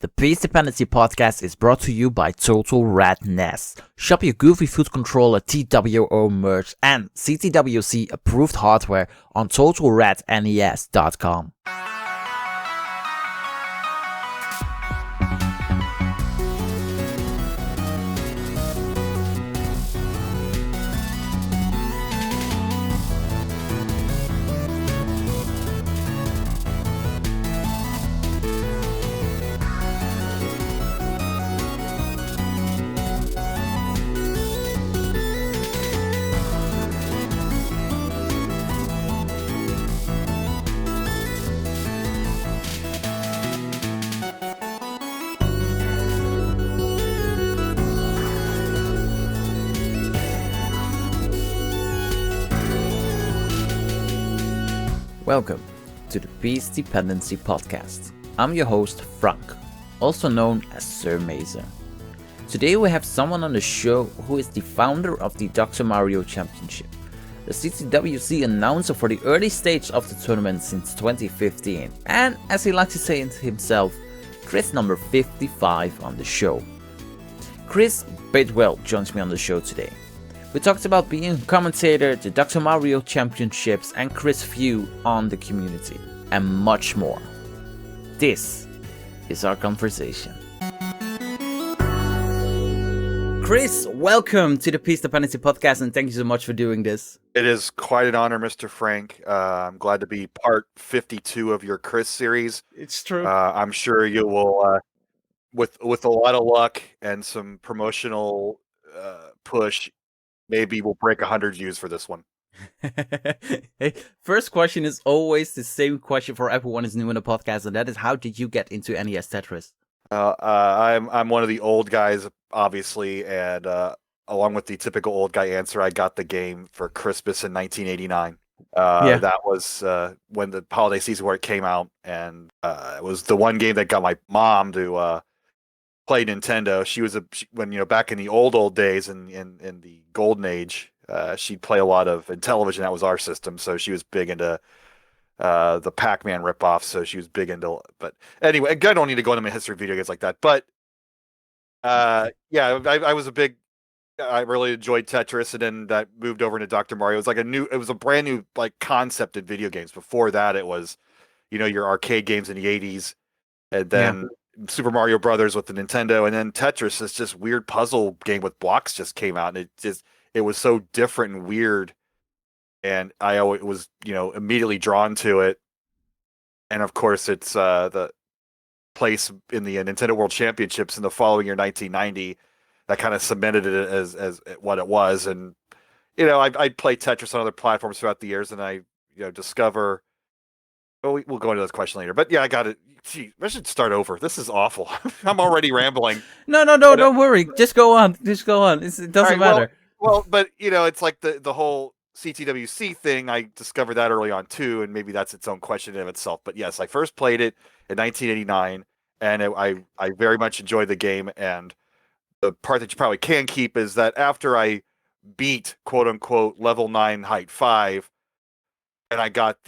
The Peace Dependency podcast is brought to you by Total Red NES. Shop your Goofy Food Controller TWO merch and CTWC approved hardware on TotalRedNES.com. Welcome to the Peace Dependency podcast. I'm your host, Frank, also known as Sir Mazer. Today we have someone on the show who is the founder of the Dr. Mario Championship, the CTWC announcer for the early stage of the tournament since 2015, and as he likes to say it himself, Chris number 55 on the show. Chris Bidwell joins me on the show today. We talked about being a commentator, the Dr. Mario Championships, and Chris' view on the community, and much more. This is our conversation. Chris, welcome to the Peace Dependency podcast, and thank you so much for doing this. It is quite an honor, Mr. Frank. I'm glad to be part 52 of your Chris series. It's true. I'm sure you will, with a lot of luck and some promotional push, maybe we'll break 100 views for this one. Hey, first question is always the same question for everyone who's new in the podcast, and that is, how did you get into NES Tetris? I'm one of the old guys, obviously, and along with the typical old guy answer, I got the game for Christmas in 1989. That was when the holiday season where it came out, and it was the one game that got my mom to play Nintendo. She was when back in the old days in the golden age, she'd play a lot of in television. That was our system, so she was big into the Pac-Man ripoff. So she was big into. But anyway, I don't need to go into my history of video games like that. But I was a big. I really enjoyed Tetris, and then that moved over into Dr. Mario. It was a brand new concept in video games. Before that, it was your arcade games in the 80s, and then Super Mario Brothers with the Nintendo, and then Tetris, this just weird puzzle game with blocks, just came out, and it was so different and weird, and I always was immediately drawn to it. And of course, it's the place in the Nintendo World Championships in the following year, 1990, that kind of cemented it as what it was. And I'd play Tetris on other platforms throughout the years, and I discover. Well, we'll go into this question later, but I got it. Gee, I should start over. This is awful. I'm already rambling. No, don't worry. Just go on. It doesn't matter. Well, but it's like the whole CTWC thing. I discovered that early on too, and maybe that's its own question in of itself. But yes, I first played it in 1989, and I very much enjoyed the game. And the part that you probably can keep is that after I beat quote unquote level 9 height 5, and I got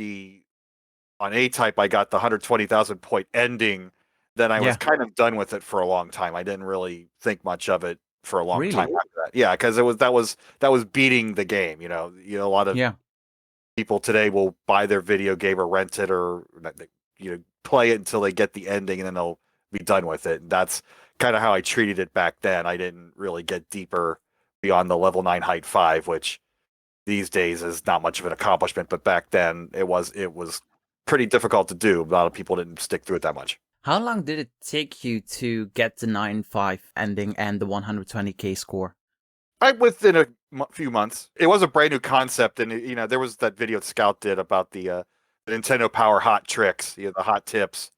on A-Type, I got the 120,000 point ending. Then I was kind of done with it for a long time. I didn't really think much of it for a long time after that. Yeah, because that was beating the game. A lot of people today will buy their video game or rent it or play it until they get the ending, and then they'll be done with it. And that's kind of how I treated it back then. I didn't really get deeper beyond the level 9 height 5, which these days is not much of an accomplishment. But back then it was pretty difficult to do. A lot of people didn't stick through it that much. How long did it take you to get the 9.5 ending and the 120k score? Within a few months. It was a brand new concept, and there was that video Scout did about the Nintendo Power hot tricks, the hot tips,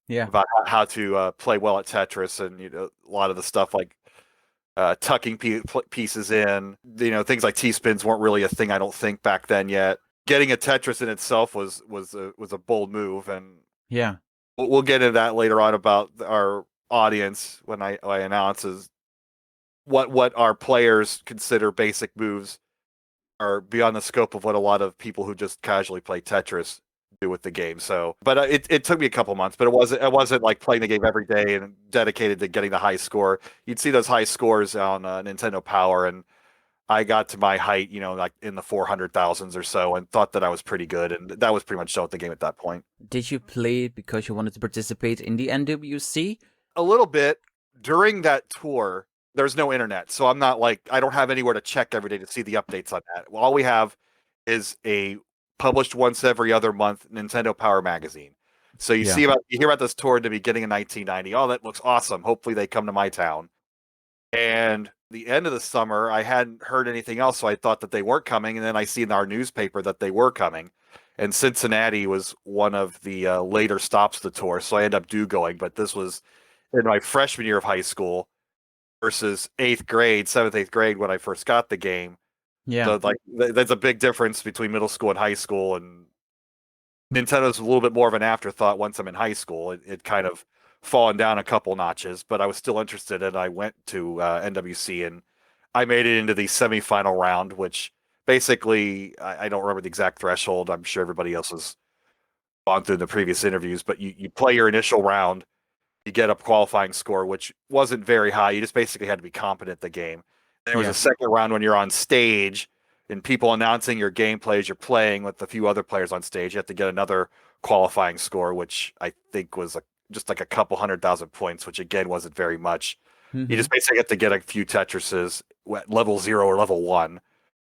about how to play well at Tetris, and a lot of the stuff like tucking pieces in. Things like T-spins weren't really a thing, I don't think, back then yet. Getting a Tetris in itself was a bold move, and we'll get into that later on about our audience when I announce is what our players consider basic moves are beyond the scope of what a lot of people who just casually play Tetris do with the game. So, but it took me a couple months, but it wasn't like playing the game every day and dedicated to getting the high score. You'd see those high scores on Nintendo Power, and I got to my height, like in the 400,000s or so, and thought that I was pretty good, and that was pretty much done with the game at that point. Did you play it because you wanted to participate in the NWC? A little bit. During that tour, there's no internet, so I don't have anywhere to check every day to see the updates on that. Well, all we have is a published once every other month Nintendo Power magazine. So you hear about this tour in the beginning of 1990. Oh, that looks awesome. Hopefully they come to my town. And the end of the summer, I hadn't heard anything else, so I thought that they weren't coming. And then I see in our newspaper that they were coming. And Cincinnati was one of the later stops of the tour, so I ended up going. But this was in my freshman year of high school versus seventh, 8th grade when I first got the game. Yeah. So like there's a big difference between middle school and high school, and Nintendo's a little bit more of an afterthought once I'm in high school. It kind of fallen down a couple notches, but I was still interested, and I went to NWC, and I made it into the semifinal round, which basically I don't remember the exact threshold. I'm sure everybody else has gone through the previous interviews, but you play your initial round, you get a qualifying score, which wasn't very high. You just basically had to be competent at the game. There was a second round when you're on stage and people announcing your gameplay as you're playing with a few other players on stage. You have to get another qualifying score, which I think was just like a couple 100,000 points, which again wasn't very much. Mm-hmm. You just basically have to get a few Tetrises at level 0 or level 1,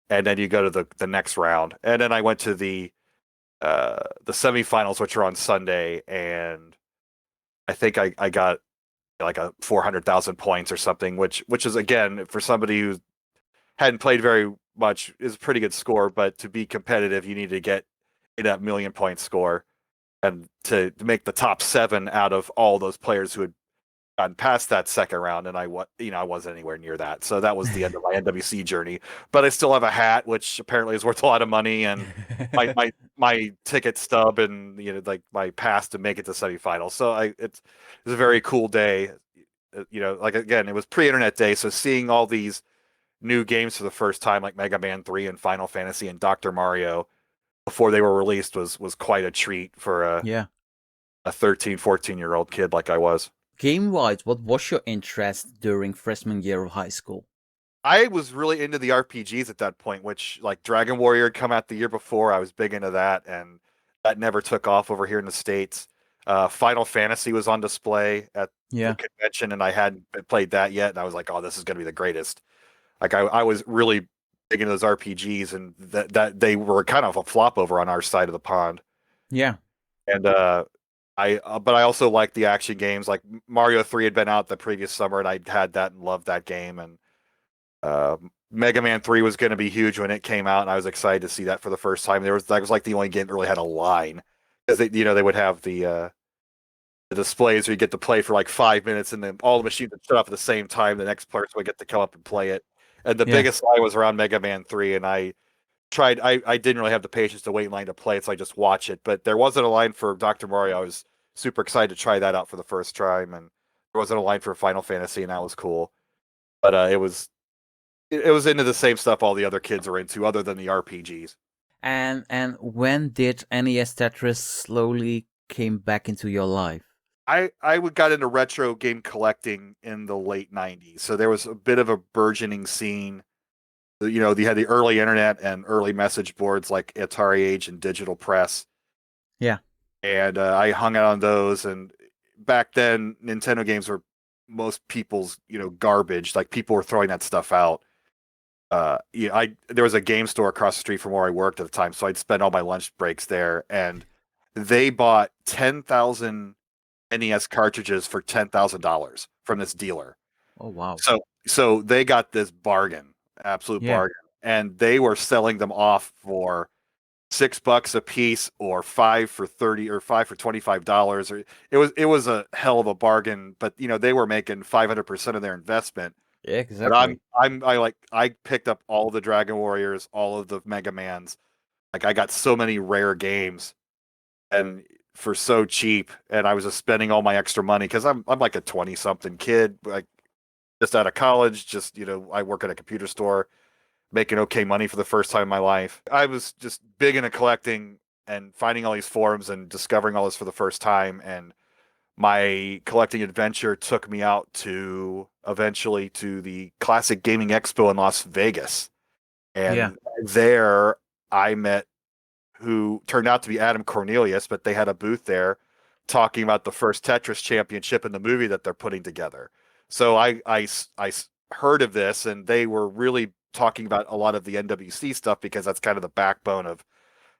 and then you go to the next round. And then I went to the semifinals, which are on Sunday, and I think I got like a 400,000 points or something, which is again for somebody who hadn't played very much is a pretty good score. But to be competitive, you need to get in that million point score, and to make the top 7 out of all those players who had gotten past that second round, and I wasn't anywhere near that. So that was the end of my NWC journey. But I still have a hat, which apparently is worth a lot of money, and my ticket stub, and like my pass to make it to semifinals. So it's a very cool day. Like again, it was pre-internet day, so seeing all these new games for the first time, like Mega Man 3 and Final Fantasy and Dr. Mario, before they were released, was quite a treat for a 13, 14-year-old kid like I was. Game-wise, what was your interest during freshman year of high school? I was really into the RPGs at that point, which like Dragon Warrior had come out the year before. I was big into that, and that never took off over here in the States. Final Fantasy was on display at the convention, and I hadn't played that yet, and I was like, oh, this is going to be the greatest. Like I was really big into those RPGs, and that they were kind of a flop over on our side of the pond. Yeah. And but I also liked the action games. Like Mario 3 had been out the previous summer, and I had that and loved that game. And Mega Man 3 was going to be huge when it came out, and I was excited to see that for the first time. That was like the only game that really had a line, because they would have the displays where you get to play for like 5 minutes, and then all the machines would shut off at the same time. The next person would get to come up and play it. And the biggest line was around Mega Man 3, and I didn't really have the patience to wait in line to play it, so I just watched it. But there wasn't a line for Dr. Mario. I was super excited to try that out for the first time, and there wasn't a line for Final Fantasy, and that was cool. But it was into the same stuff all the other kids are into, other than the RPGs. And when did NES Tetris slowly came back into your life? I got into retro game collecting in the late 90s, so there was a bit of a burgeoning scene. You had the early internet and early message boards like Atari Age and Digital Press. Yeah. And I hung out on those, and back then Nintendo games were most people's garbage. Like people were throwing that stuff out. There was a game store across the street from where I worked at the time, so I'd spend all my lunch breaks there, and they bought 10,000 NES cartridges for $10,000 from this dealer. Oh wow. So they got this bargain, absolute bargain, and they were selling them off for $6 a piece, or 5 for 30, or 5 for $25. Or it was a hell of a bargain, but they were making 500% of their investment. Yeah, exactly. But I picked up all the Dragon Warriors, all of the Mega Mans. Like I got so many rare games, and for so cheap, and I was just spending all my extra money because I'm like a 20-something kid, like just out of college. Just I work at a computer store, making okay money for the first time in my life. I was just big into collecting and finding all these forums and discovering all this for the first time. And my collecting adventure took me out to eventually to the Classic Gaming Expo in Las Vegas. And there I met who turned out to be Adam Cornelius, but they had a booth there talking about the first Tetris championship in the movie that they're putting together. So I heard of this, and they were really talking about a lot of the NWC stuff because that's kind of the backbone of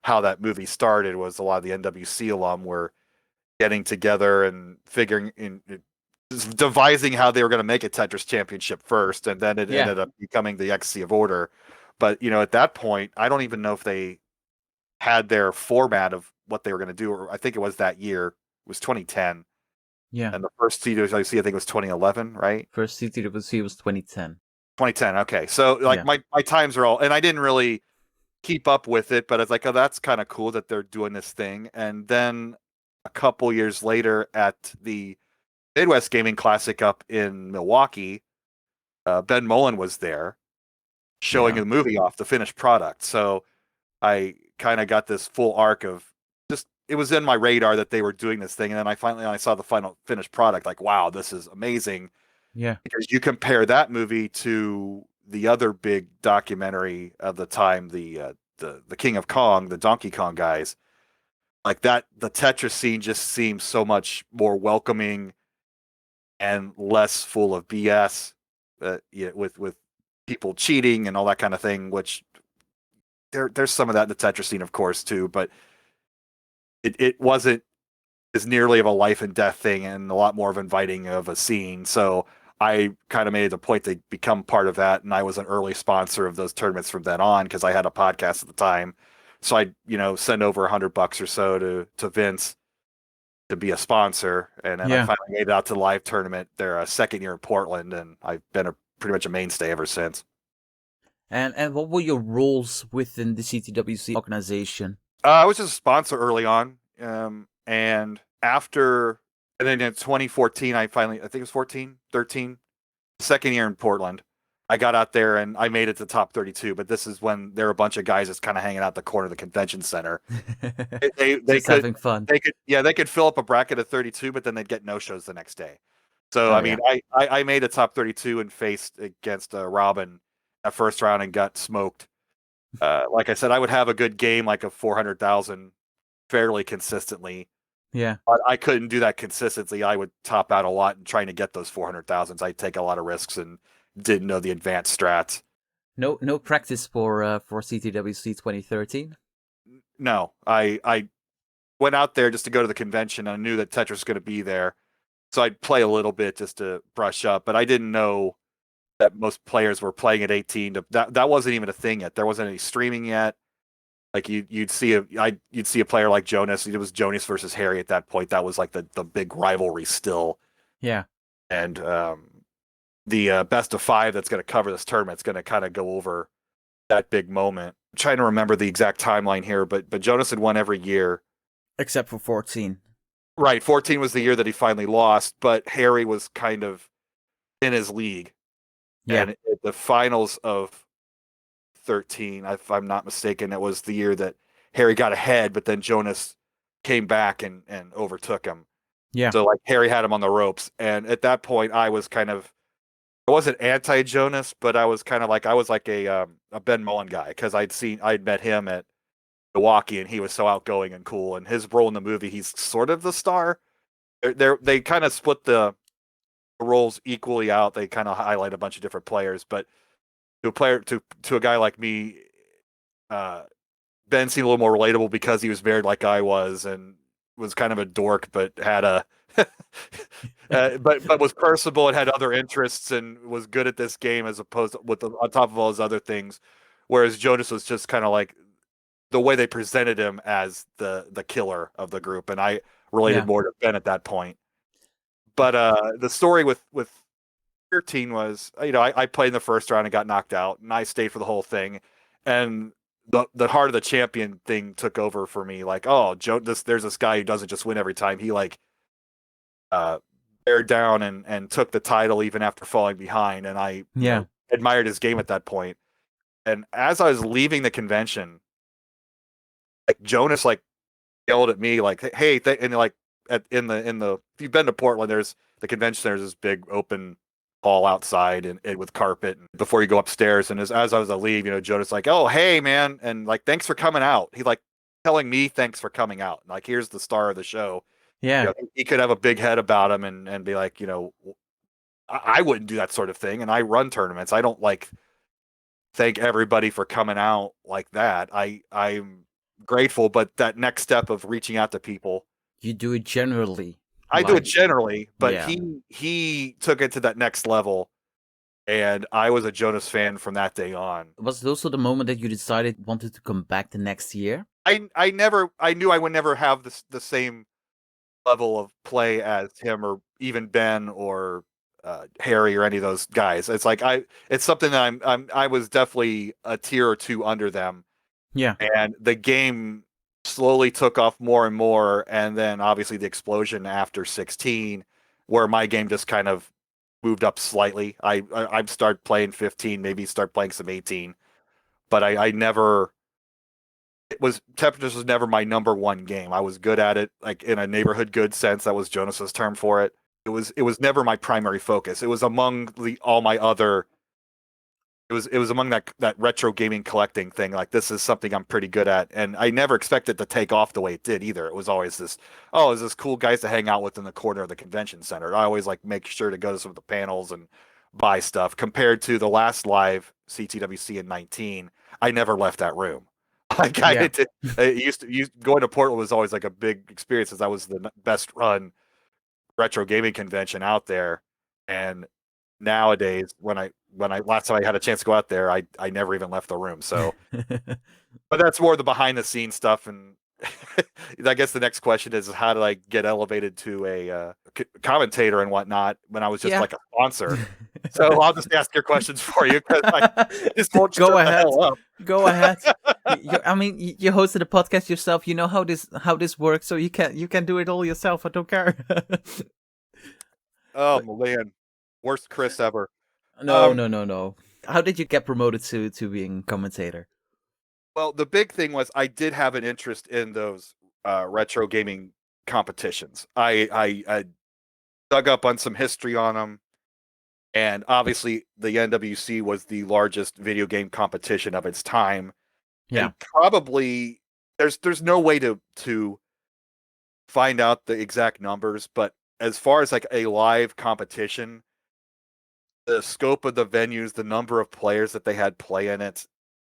how that movie started. Was a lot of the NWC alum were getting together and figuring in devising how they were going to make a Tetris championship first, and then it ended up becoming the XC of Order. But at that point, I don't even know if they had their format of what they were going to do. Or I think it was that year. It was 2010. Yeah. And the first CTWC, I think it was 2011, right? First CTWC was 2010. 2010. Okay. So like my times are all, and I didn't really keep up with it, but it's like, oh, that's kind of cool that they're doing this thing. And then a couple years later at the Midwest Gaming Classic up in Milwaukee, Ben Mullen was there showing the movie off, the finished product. So I kind of got this full arc of just, it was in my radar that they were doing this thing. And then I saw the final finished product, like, wow, this is amazing. Yeah. Because you compare that movie to the other big documentary of the time, the King of Kong, the Donkey Kong guys, like that, the Tetris scene just seems so much more welcoming and less full of BS, with people cheating and all that kind of thing, which there's some of that in the Tetris scene, of course, too, but it wasn't as nearly of a life and death thing and a lot more of inviting of a scene. So I kind of made it a point to become part of that, and I was an early sponsor of those tournaments from then on because I had a podcast at the time. So I'd send over $100 or so to Vince to be a sponsor, and then I finally made it out to the live tournament. They're a second year in Portland, and I've been pretty much a mainstay ever since. And what were your roles within the CTWC organization? I was just a sponsor early on, and then in 2014, I think it was 13, second year in Portland, I got out there and I made it to top 32. But this is when there were a bunch of guys just kind of hanging out the corner of the convention center. They just could, having fun. They could fill up a bracket of 32, but then they'd get no shows the next day. So I made a top 32 and faced against Robin at first round and got smoked. Like I said, I would have a good game, like a 400,000, fairly consistently. Yeah. But I couldn't do that consistently. I would top out a lot in trying to get those 400,000s. I'd take a lot of risks and didn't know the advanced strats. No practice for CTWC 2013? No. I went out there just to go to the convention. And I knew that Tetris was going to be there. So I'd play a little bit just to brush up. But I didn't know that most players were playing at 18. That wasn't even a thing yet. There wasn't any streaming yet. Like you'd see a player like Jonas. It was Jonas versus Harry at that point. That was like the big rivalry still. Yeah. And the best of 5 that's going to cover this tournament is going to kind of go over that big moment. I'm trying to remember the exact timeline here, but Jonas had won every year except for 14. Right, 14 was the year that he finally lost, but Harry was kind of in his league. Yeah. And at the finals of 13, if I'm not mistaken, it was the year that Harry got ahead, but then Jonas came back and overtook him. Yeah. So like Harry had him on the ropes, and at that point I wasn't anti-Jonas, but I was like a Ben Mullen guy because I'd met him at Milwaukee and he was so outgoing and cool, and his role in the movie, he's sort of the star. They kind of split the roles equally out. They kind of highlight a bunch of different players, but to a guy like me, Ben seemed a little more relatable because he was married like I was and was kind of a dork, but had a but was personable and had other interests and was good at this game as opposed to on top of all his other things. Whereas Jonas was just kind of like the way they presented him as the killer of the group, and I related more to Ben at that point. But the story with 13 was, I played in the first round and got knocked out, and I stayed for the whole thing. And the heart of the champion thing took over for me. Like, oh, there's this guy who doesn't just win every time. He bared down and took the title even after falling behind. And I admired his game at that point. And as I was leaving the convention, like Jonas yelled at me like, "Hey!" And like in the if you've been to Portland, there's the convention center, there's this big open hall outside and with carpet and before you go upstairs. And as I was to leave, Jonas like, "Oh, hey, man," and like, "Thanks for coming out." He like telling me thanks for coming out. And, like, here's the star of the show. Yeah. He could have a big head about him and be like, I wouldn't do that sort of thing. And I run tournaments. I don't like thank everybody for coming out like that. I'm grateful, but that next step of reaching out to people, You do it generally. I do it generally, but yeah. he took it to that next level, and I was a Jonas fan from that day on. Was it also the moment that you decided wanted to come back the next year? I knew I would never have the same level of play as him or even Ben or Harry or any of those guys. It's like it's something that I was definitely a tier or two under them. Yeah. And the game slowly took off more and more, and then obviously the explosion after 16, where my game just kind of moved up slightly. I started playing 15, maybe start playing some 18, but I never. Tetris was never my number one game. I was good at it, like in a neighborhood good sense. That was Jonas's term for it. It was never my primary focus. It was among all my other. It was among that retro gaming collecting thing. Like, this is something I'm pretty good at, and I never expected to take off the way it did either. It was always this, oh, is this cool guys to hang out with in the corner of the convention center. I always like make sure to go to some of the panels and buy stuff. Compared to the last live CTWC in 19, I never left that room. Like, Yeah. Going to Portland was always like a big experience, as that was the best run retro gaming convention out there. And nowadays, when I last time I had a chance to go out there, I never even left the room. So, but that's more the behind the scenes stuff. And I guess the next question is, how did I get elevated to a commentator and whatnot when I was just like a sponsor? So I'll just ask your questions for you, because I just won't Go shut ahead. the hell up. Go ahead. I mean, you hosted a podcast yourself. You know how this works, so you can do it all yourself. I don't care. Oh man, worst Chris ever. No. How did you get promoted to being commentator? Well, the big thing was I did have an interest in those retro gaming competitions. I dug up on some history on them, and obviously the NWC was the largest video game competition of its time. Yeah. And probably there's no way to find out the exact numbers, but as far as like a live competition, the scope of the venues, the number of players that they had play in it,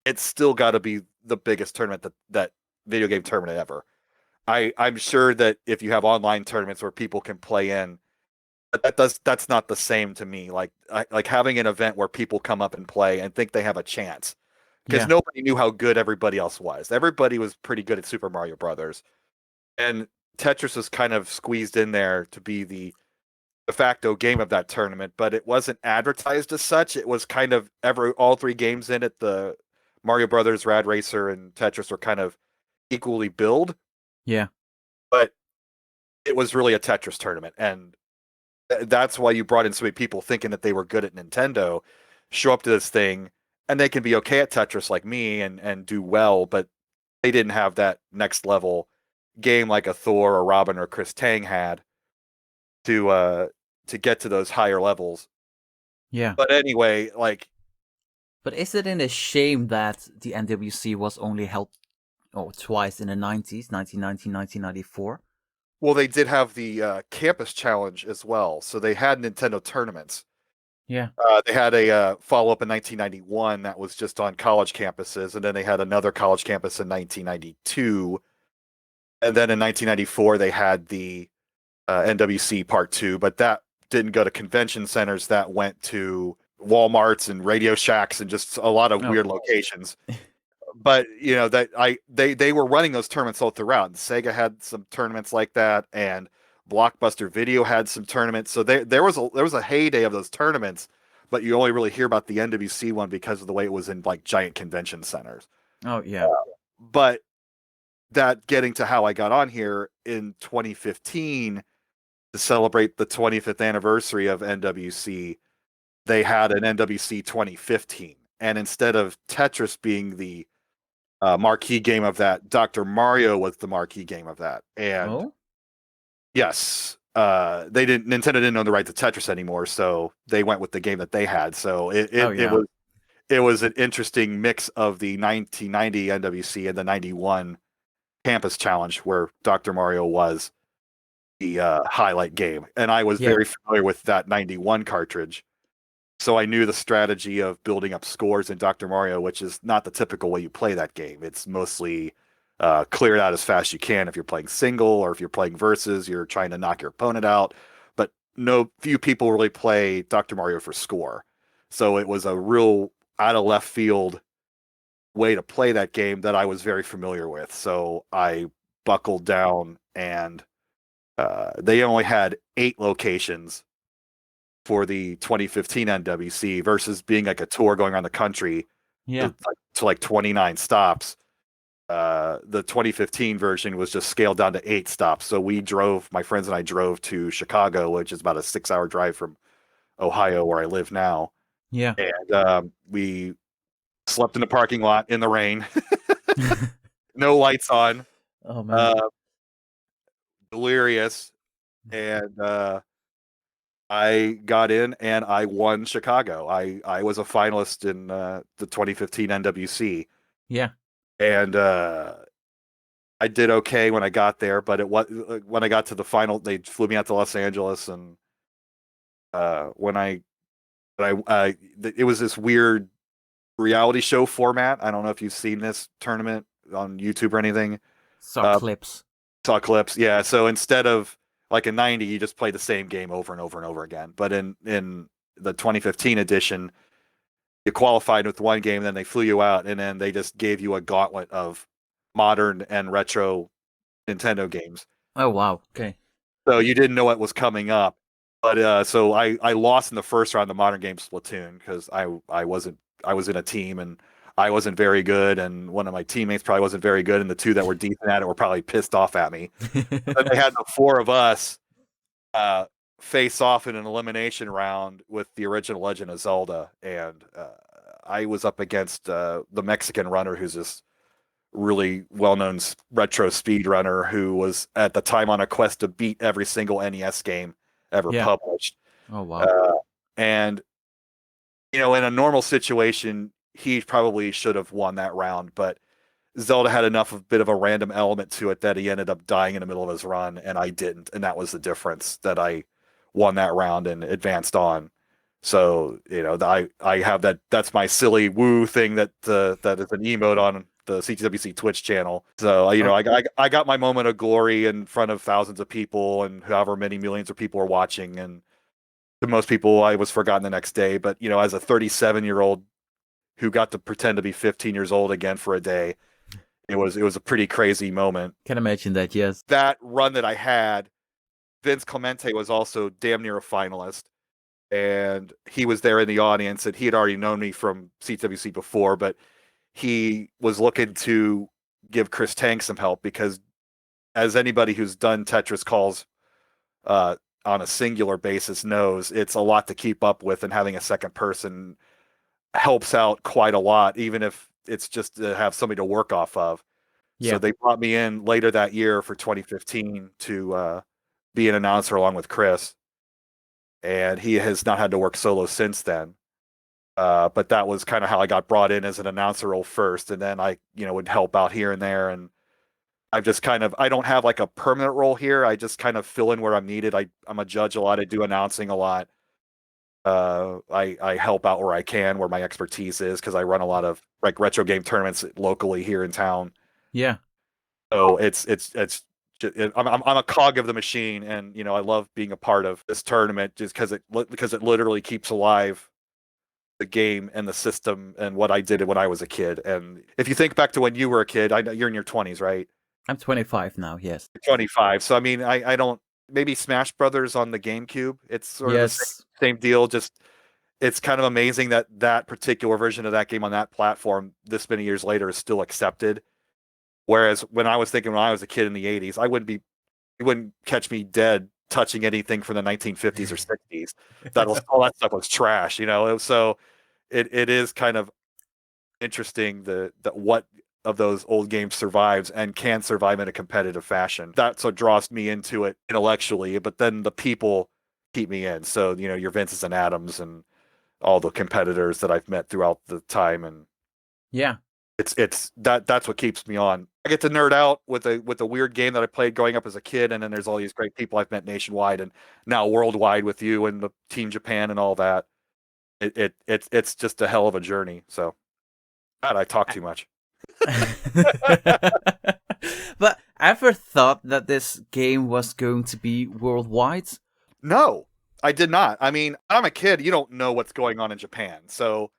it's still got to be the biggest tournament that video game tournament ever. I'm sure that if you have online tournaments where people can play in, but that's not the same to me. Like having an event where people come up and play and think they have a chance, because nobody knew how good everybody else was. Everybody was pretty good at Super Mario Brothers, and Tetris was kind of squeezed in there to be the de facto game of that tournament, but it wasn't advertised as such. It was kind of all three games in it, the Mario Brothers, Rad Racer, and Tetris, were kind of equally billed. Yeah. But it was really a Tetris tournament, and that's why you brought in so many people thinking that they were good at Nintendo, show up to this thing, and they can be okay at Tetris like me and do well, but they didn't have that next level game like a Thor or Robin or Chris Tang had to get to those higher levels. Yeah. But anyway, like. But is it a shame that the NWC was only held twice in the 90s, 1990, 1994? Well, they did have the campus challenge as well, so they had Nintendo tournaments. Yeah. They had a follow-up in 1991 that was just on college campuses, and then they had another college campus in 1992. And then in 1994, they had the NWC Part 2, but that didn't go to convention centers. That went to Walmarts and Radio Shacks and just a lot of weird locations. But they were running those tournaments all throughout. And Sega had some tournaments like that, and Blockbuster Video had some tournaments. So there was a heyday of those tournaments, but you only really hear about the NWC one because of the way it was in like giant convention centers. Oh yeah. But that getting to how I got on here in 2015 to celebrate the 25th anniversary of NWC, they had an NWC 2015, and instead of Tetris being the marquee game of that. Dr. Mario was the marquee game of that. And yes, Nintendo didn't own the right to Tetris anymore, so they went with the game that they had. So it was an interesting mix of the 1990 NWC and the 91 Campus Challenge, where Dr. Mario was the highlight game. And I was very familiar with that 91 cartridge. So I knew the strategy of building up scores in Dr. Mario, which is not the typical way you play that game. It's mostly clear it out as fast as you can. If you're playing single or if you're playing versus, you're trying to knock your opponent out. But few people really play Dr. Mario for score. So it was a real out of left field way to play that game that I was very familiar with. So I buckled down, and they only had 8 locations for the 2015 NWC versus being like a tour going around the country to like 29 stops. The 2015 version was just scaled down to 8 stops. So my friends and I drove to Chicago, which is about a 6-hour drive from Ohio, where I live now. Yeah. And we slept in the parking lot in the rain. No lights on. Oh, man. Delirious. And I got in and I won Chicago. I was a finalist in the 2015 NWC. Yeah. And I did okay when I got there, but when I got to the final, they flew me out to Los Angeles, and it was this weird reality show format. I don't know if you've seen this tournament on YouTube or anything. Saw clips. Yeah. So instead of like in 90, you just play the same game over and over and over again. But in the 2015 edition, you qualified with one game, then they flew you out, and then they just gave you a gauntlet of modern and retro Nintendo games. Oh, wow. Okay. So you didn't know what was coming up. But so I lost in the first round of the modern game Splatoon because I was in a team and I wasn't very good, and one of my teammates probably wasn't very good, and the 2 that were decent at it were probably pissed off at me. Then they had the 4 of us face off in an elimination round with the original Legend of Zelda, and I was up against the Mexican runner, who's this really well-known retro speedrunner who was at the time on a quest to beat every single NES game ever published. Oh, wow. And in a normal situation, he probably should have won that round, but Zelda had enough of a bit of a random element to it that he ended up dying in the middle of his run, and I didn't, and that was the difference, that I won that round and advanced on. So I have that's my silly woo thing that is an emote on the CTWC Twitch channel. So I got my moment of glory in front of thousands of people, and however many millions of people are watching, and to most people I was forgotten the next day. But as a 37-year-old who got to pretend to be 15 years old again for a day, it was a pretty crazy moment. Can imagine that. Yes. That run that I had, Vince Clemente was also damn near a finalist, and he was there in the audience, and he had already known me from CTWC before, but he was looking to give Chris Tank some help because, as anybody who's done Tetris calls on a singular basis knows, it's a lot to keep up with, and having a second person helps out quite a lot, even if it's just to have somebody to work off of. So they brought me in later that year for 2015 to be an announcer along with Chris, and he has not had to work solo since then. But that was kind of how I got brought in as an announcer role first, and then I would help out here and there, and I've just I don't have like a permanent role here. I just kind of fill in where I'm needed. I'm a judge a lot. I do announcing a lot. I help out where I can, where my expertise is, because I run a lot of like retro game tournaments locally here in town. Yeah. So I'm a cog of the machine, and I love being a part of this tournament just because it literally keeps alive the game and the system and what I did when I was a kid. And if you think back to when you were a kid, I know you're in your 20s, right? I'm 25 now. Yes. 25. So I mean, I don't, maybe Smash Brothers on the GameCube. It's sort of the same deal. Just it's kind of amazing that particular version of that game on that platform this many years later is still accepted. Whereas when I was a kid in the 80s, you wouldn't catch me dead touching anything from the 1950s or 60s. All that stuff was trash, So it is kind of interesting what of those old games survives and can survive in a competitive fashion. That's what draws me into it intellectually, but then the people keep me in. So, your Vinces and Adams and all the competitors that I've met throughout the time, and yeah, that's what keeps me on. I get to nerd out with a weird game that I played growing up as a kid, and then there's all these great people I've met nationwide and now worldwide with you and the Team Japan and all that. It's just a hell of a journey. So, God, I talk too much. But ever thought that this game was going to be worldwide? No, I did not. I mean, I'm a kid. You don't know what's going on in Japan, so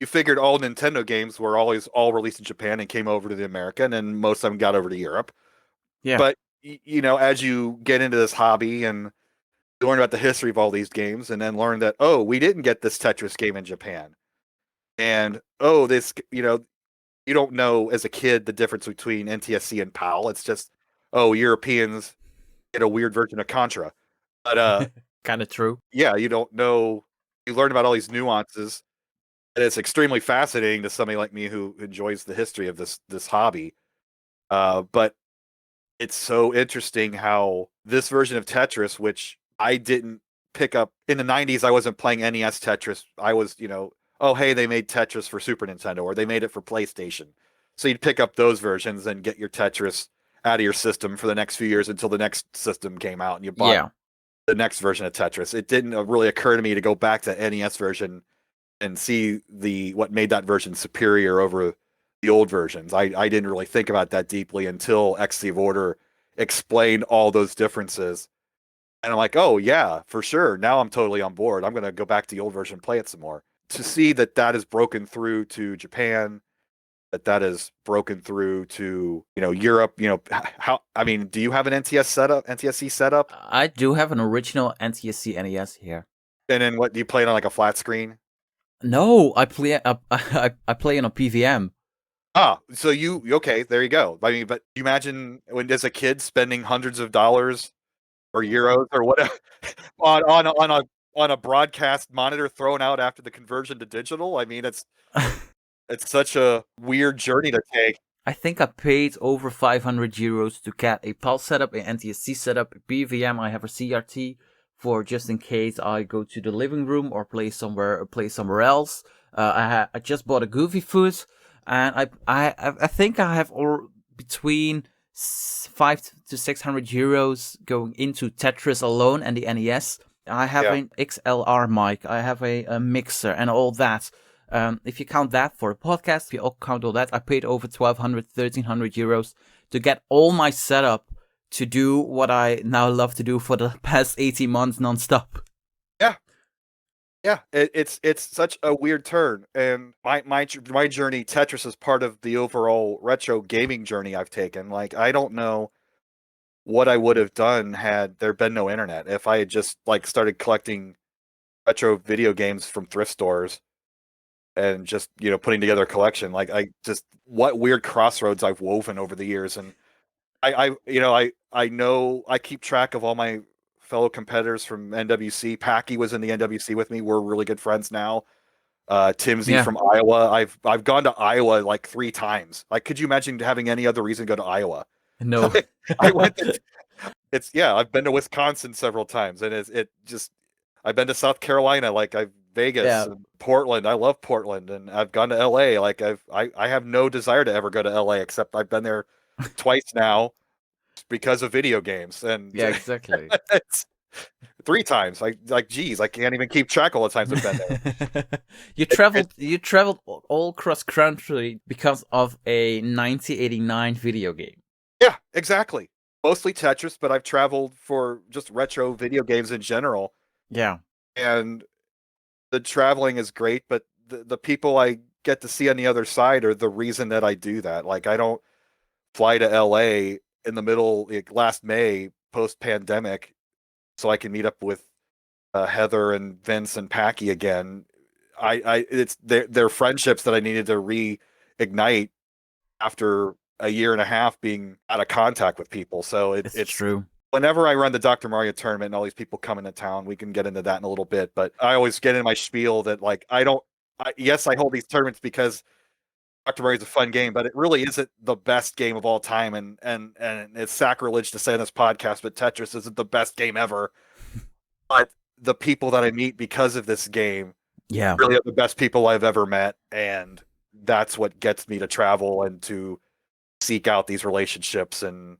you figured all Nintendo games were always all released in Japan and came over to the America, and then most of them got over to Europe. Yeah. But as you get into this hobby and you learn about the history of all these games, and then learn that, oh, we didn't get this Tetris game in Japan, and oh, this, you don't know as a kid the difference between NTSC and PAL. It's just, oh, Europeans get a weird version of Contra, but kind of true. yeah, you don't know. You learn about all these nuances, and it's extremely fascinating to somebody like me who enjoys the history of this hobby. But it's so interesting how this version of Tetris, which I didn't pick up in the 90s, I wasn't playing NES Tetris. I was, oh, hey, they made Tetris for Super Nintendo, or they made it for PlayStation. So you'd pick up those versions and get your Tetris out of your system for the next few years until the next system came out and you bought the next version of Tetris. It didn't really occur to me to go back to NES version and see what made that version superior over the old versions. I didn't really think about that deeply until Ecstasy of Order explained all those differences. And I'm like, oh, yeah, for sure. Now I'm totally on board. I'm going to go back to the old version and play it some more. To see that is broken through to Japan, that is broken through to, Europe, do you have an NTSC setup? I do have an original NTSC NES here. And then what, do you play it on like a flat screen? No, I play I play on a PVM. Ah, so okay, there you go. I mean, but you imagine when as a kid spending hundreds of dollars or euros or whatever on a broadcast monitor thrown out after the conversion to digital. I mean, it's such a weird journey to take. I think I paid over 500 euros to get a PAL setup, an NTSC setup, a PVM. I have a CRT for just in case I go to the living room or play somewhere else. I just bought a Goofy Foot, and I think I have between 500 to 600 euros going into Tetris alone and the NES. I have an XLR mic, I have a mixer and all that. If you count that for a podcast, if you count all that, I paid over 1,200, 1,300 euros to get all my setup to do what I now love to do for the past 18 months nonstop. Yeah, it's such a weird turn, and my journey, Tetris, is part of the overall retro gaming journey I've taken. Like, I don't know what I would have done had there been no internet. If I had just started collecting retro video games from thrift stores and just putting together a collection, what weird crossroads I've woven over the years. And I know I keep track of all my fellow competitors from NWC. Packy was in the NWC with me. We're really good friends now. Timsy from Iowa. I've gone to Iowa like 3 times. Like, could you imagine having any other reason to go to Iowa? No. I went to, I've been to Wisconsin several times, and I've been to South Carolina, Vegas, and Portland. I love Portland, and I've gone to LA. I have no desire to ever go to LA, except I've been there twice now because of video games. And yeah, exactly. It's 3 times. Geez, I can't even keep track all the times I've been there. You traveled all cross country because of a 1989 video game. Yeah, exactly. Mostly Tetris, but I've traveled for just retro video games in general. Yeah. And the traveling is great, but the people I get to see on the other side are the reason that I do that. Like, I don't fly to LA in the middle, last May, post-pandemic, so I can meet up with Heather and Vince and Packy again. It's their friendships that I needed to reignite after a year and a half being out of contact with people. So it's true. Whenever I run the Dr. Mario tournament and all these people come into town, we can get into that in a little bit. But I always get in my spiel that I hold these tournaments because Dr. Mario's a fun game, but it really isn't the best game of all time. And it's sacrilege to say on this podcast, but Tetris isn't the best game ever. But the people that I meet because of this game really are the best people I've ever met, and that's what gets me to travel and to seek out these relationships and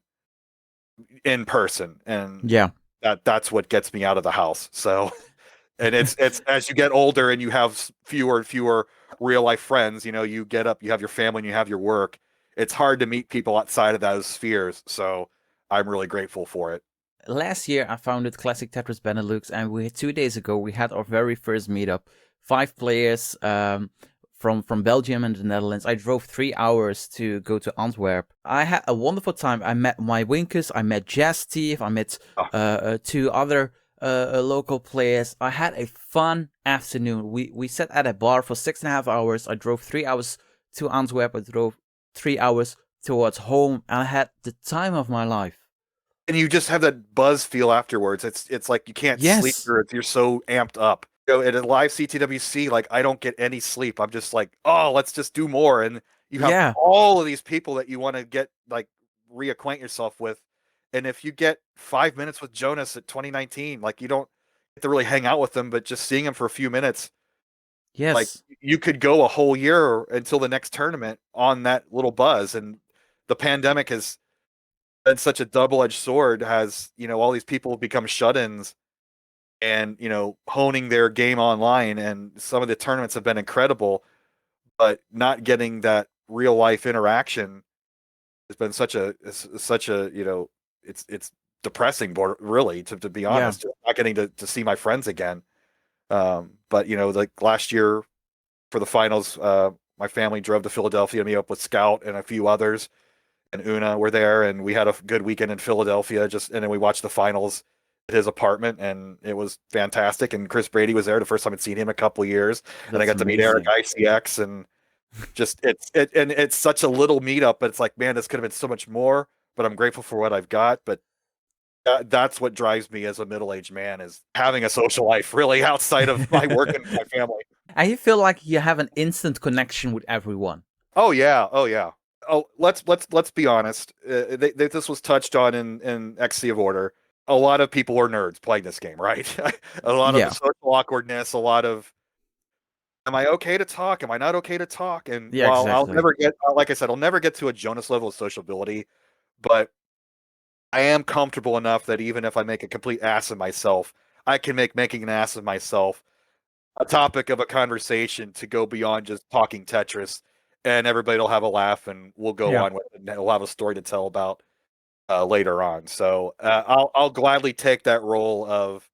in person. And that's what gets me out of the house. So, and it's as you get older and you have fewer and fewer real life friends, you get up, you have your family and you have your work. It's hard to meet people outside of those spheres. So I'm really grateful for it. Last year, I founded Classic Tetris Benelux, and 2 days ago we had our very first meetup. 5 players from Belgium and the Netherlands. I drove 3 hours to go to Antwerp. I had a wonderful time. I met my Winkers, I met Jazz Steve, I met 2 other local players. I had a fun afternoon. We sat at a bar for 6.5 hours. I drove 3 hours to Antwerp. I drove 3 hours towards home, and I had the time of my life. And you just have that buzz feel afterwards. It's like you can't sleep, or you're so amped up. At a live CTWC, like I don't get any sleep. I'm just like, oh, let's just do more. And you have all of these people that you want to get like reacquaint yourself with. And if you get 5 minutes with Jonas at 2019, like you don't get to really hang out with them, but just seeing him for a few minutes, like you could go a whole year until the next tournament on that little buzz. And the pandemic has been such a double-edged sword. Has all these people become shut-ins and honing their game online, and some of the tournaments have been incredible, but not getting that real life interaction has been such a it's depressing, really, to be honest. Not getting to see my friends again. But like last year for the finals, my family drove to Philadelphia to meet up with Scout and a few others, and Una were there, and we had a good weekend in Philadelphia. And then we watched the finals at his apartment, and it was fantastic. And Chris Brady was there, the first time I'd seen him in a couple of years. And I got to meet Eric ICX, and just it's such a little meetup, but it's like, man, this could have been so much more. But I'm grateful for what I've got. But that's what drives me as a middle-aged man, is having a social life really outside of my work and my family. And you feel like you have an instant connection with everyone. Oh yeah. Oh, let's be honest. This was touched on in XC of Order. A lot of people are nerds playing this game, right? A lot of social awkwardness, a lot of, am I okay to talk? Am I not okay to talk? And while I'll never get, like I said, I'll never get to a Jonas level of sociability, but I am comfortable enough that even if I make a complete ass of myself, I can make making an ass of myself a topic of a conversation to go beyond just talking Tetris, and everybody will have a laugh, and we'll go on with it, and we'll have a story to tell about later on. So I'll gladly take that role of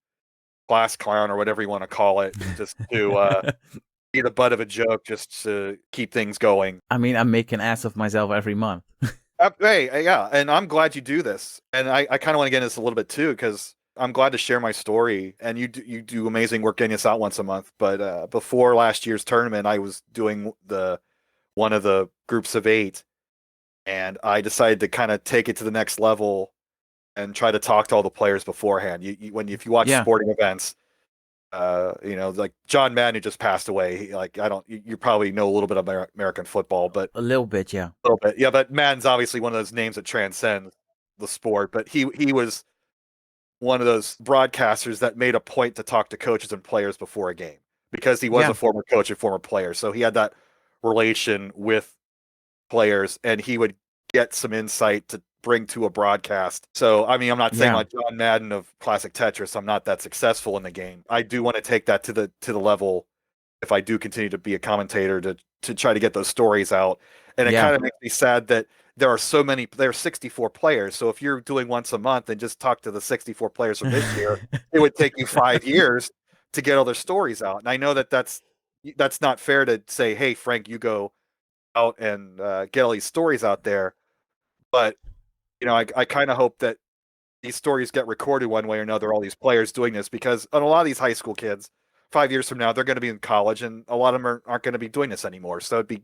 class clown or whatever you want to call it, just to be the butt of a joke, just to keep things going. I mean, I make an ass of myself every month. Hey, yeah, and I'm glad you do this, and I kind of want to get into this a little bit too, because I'm glad to share my story. And you do amazing work getting us out once a month. But before last year's tournament, I was doing one of the groups of 8, and I decided to kind of take it to the next level and try to talk to all the players beforehand. If you watch sporting events, like John Madden, who just passed away. You probably know a little bit of American football, but a little bit, a little bit, yeah. But Madden's obviously one of those names that transcends the sport. But he was one of those broadcasters that made a point to talk to coaches and players before a game, because he was a former coach and former player, so he had that relation with players, and he would get some insight to bring to a broadcast. So, I mean, I'm not saying like John Madden of Classic Tetris, I'm not that successful in the game. I do want to take that to the level, if I do continue to be a commentator, to try to get those stories out. And it kind of makes me sad that there are 64 players. So if you're doing once a month and just talk to the 64 players from this year, it would take you 5 years to get all their stories out. And I know that that's not fair to say, hey, Frank, you go out and get all these stories out there. But I kind of hope that these stories get recorded one way or another, all these players doing this, because on a lot of these high school kids, 5 years from now, they're going to be in college, and a lot of them aren't going to be doing this anymore. So it'd be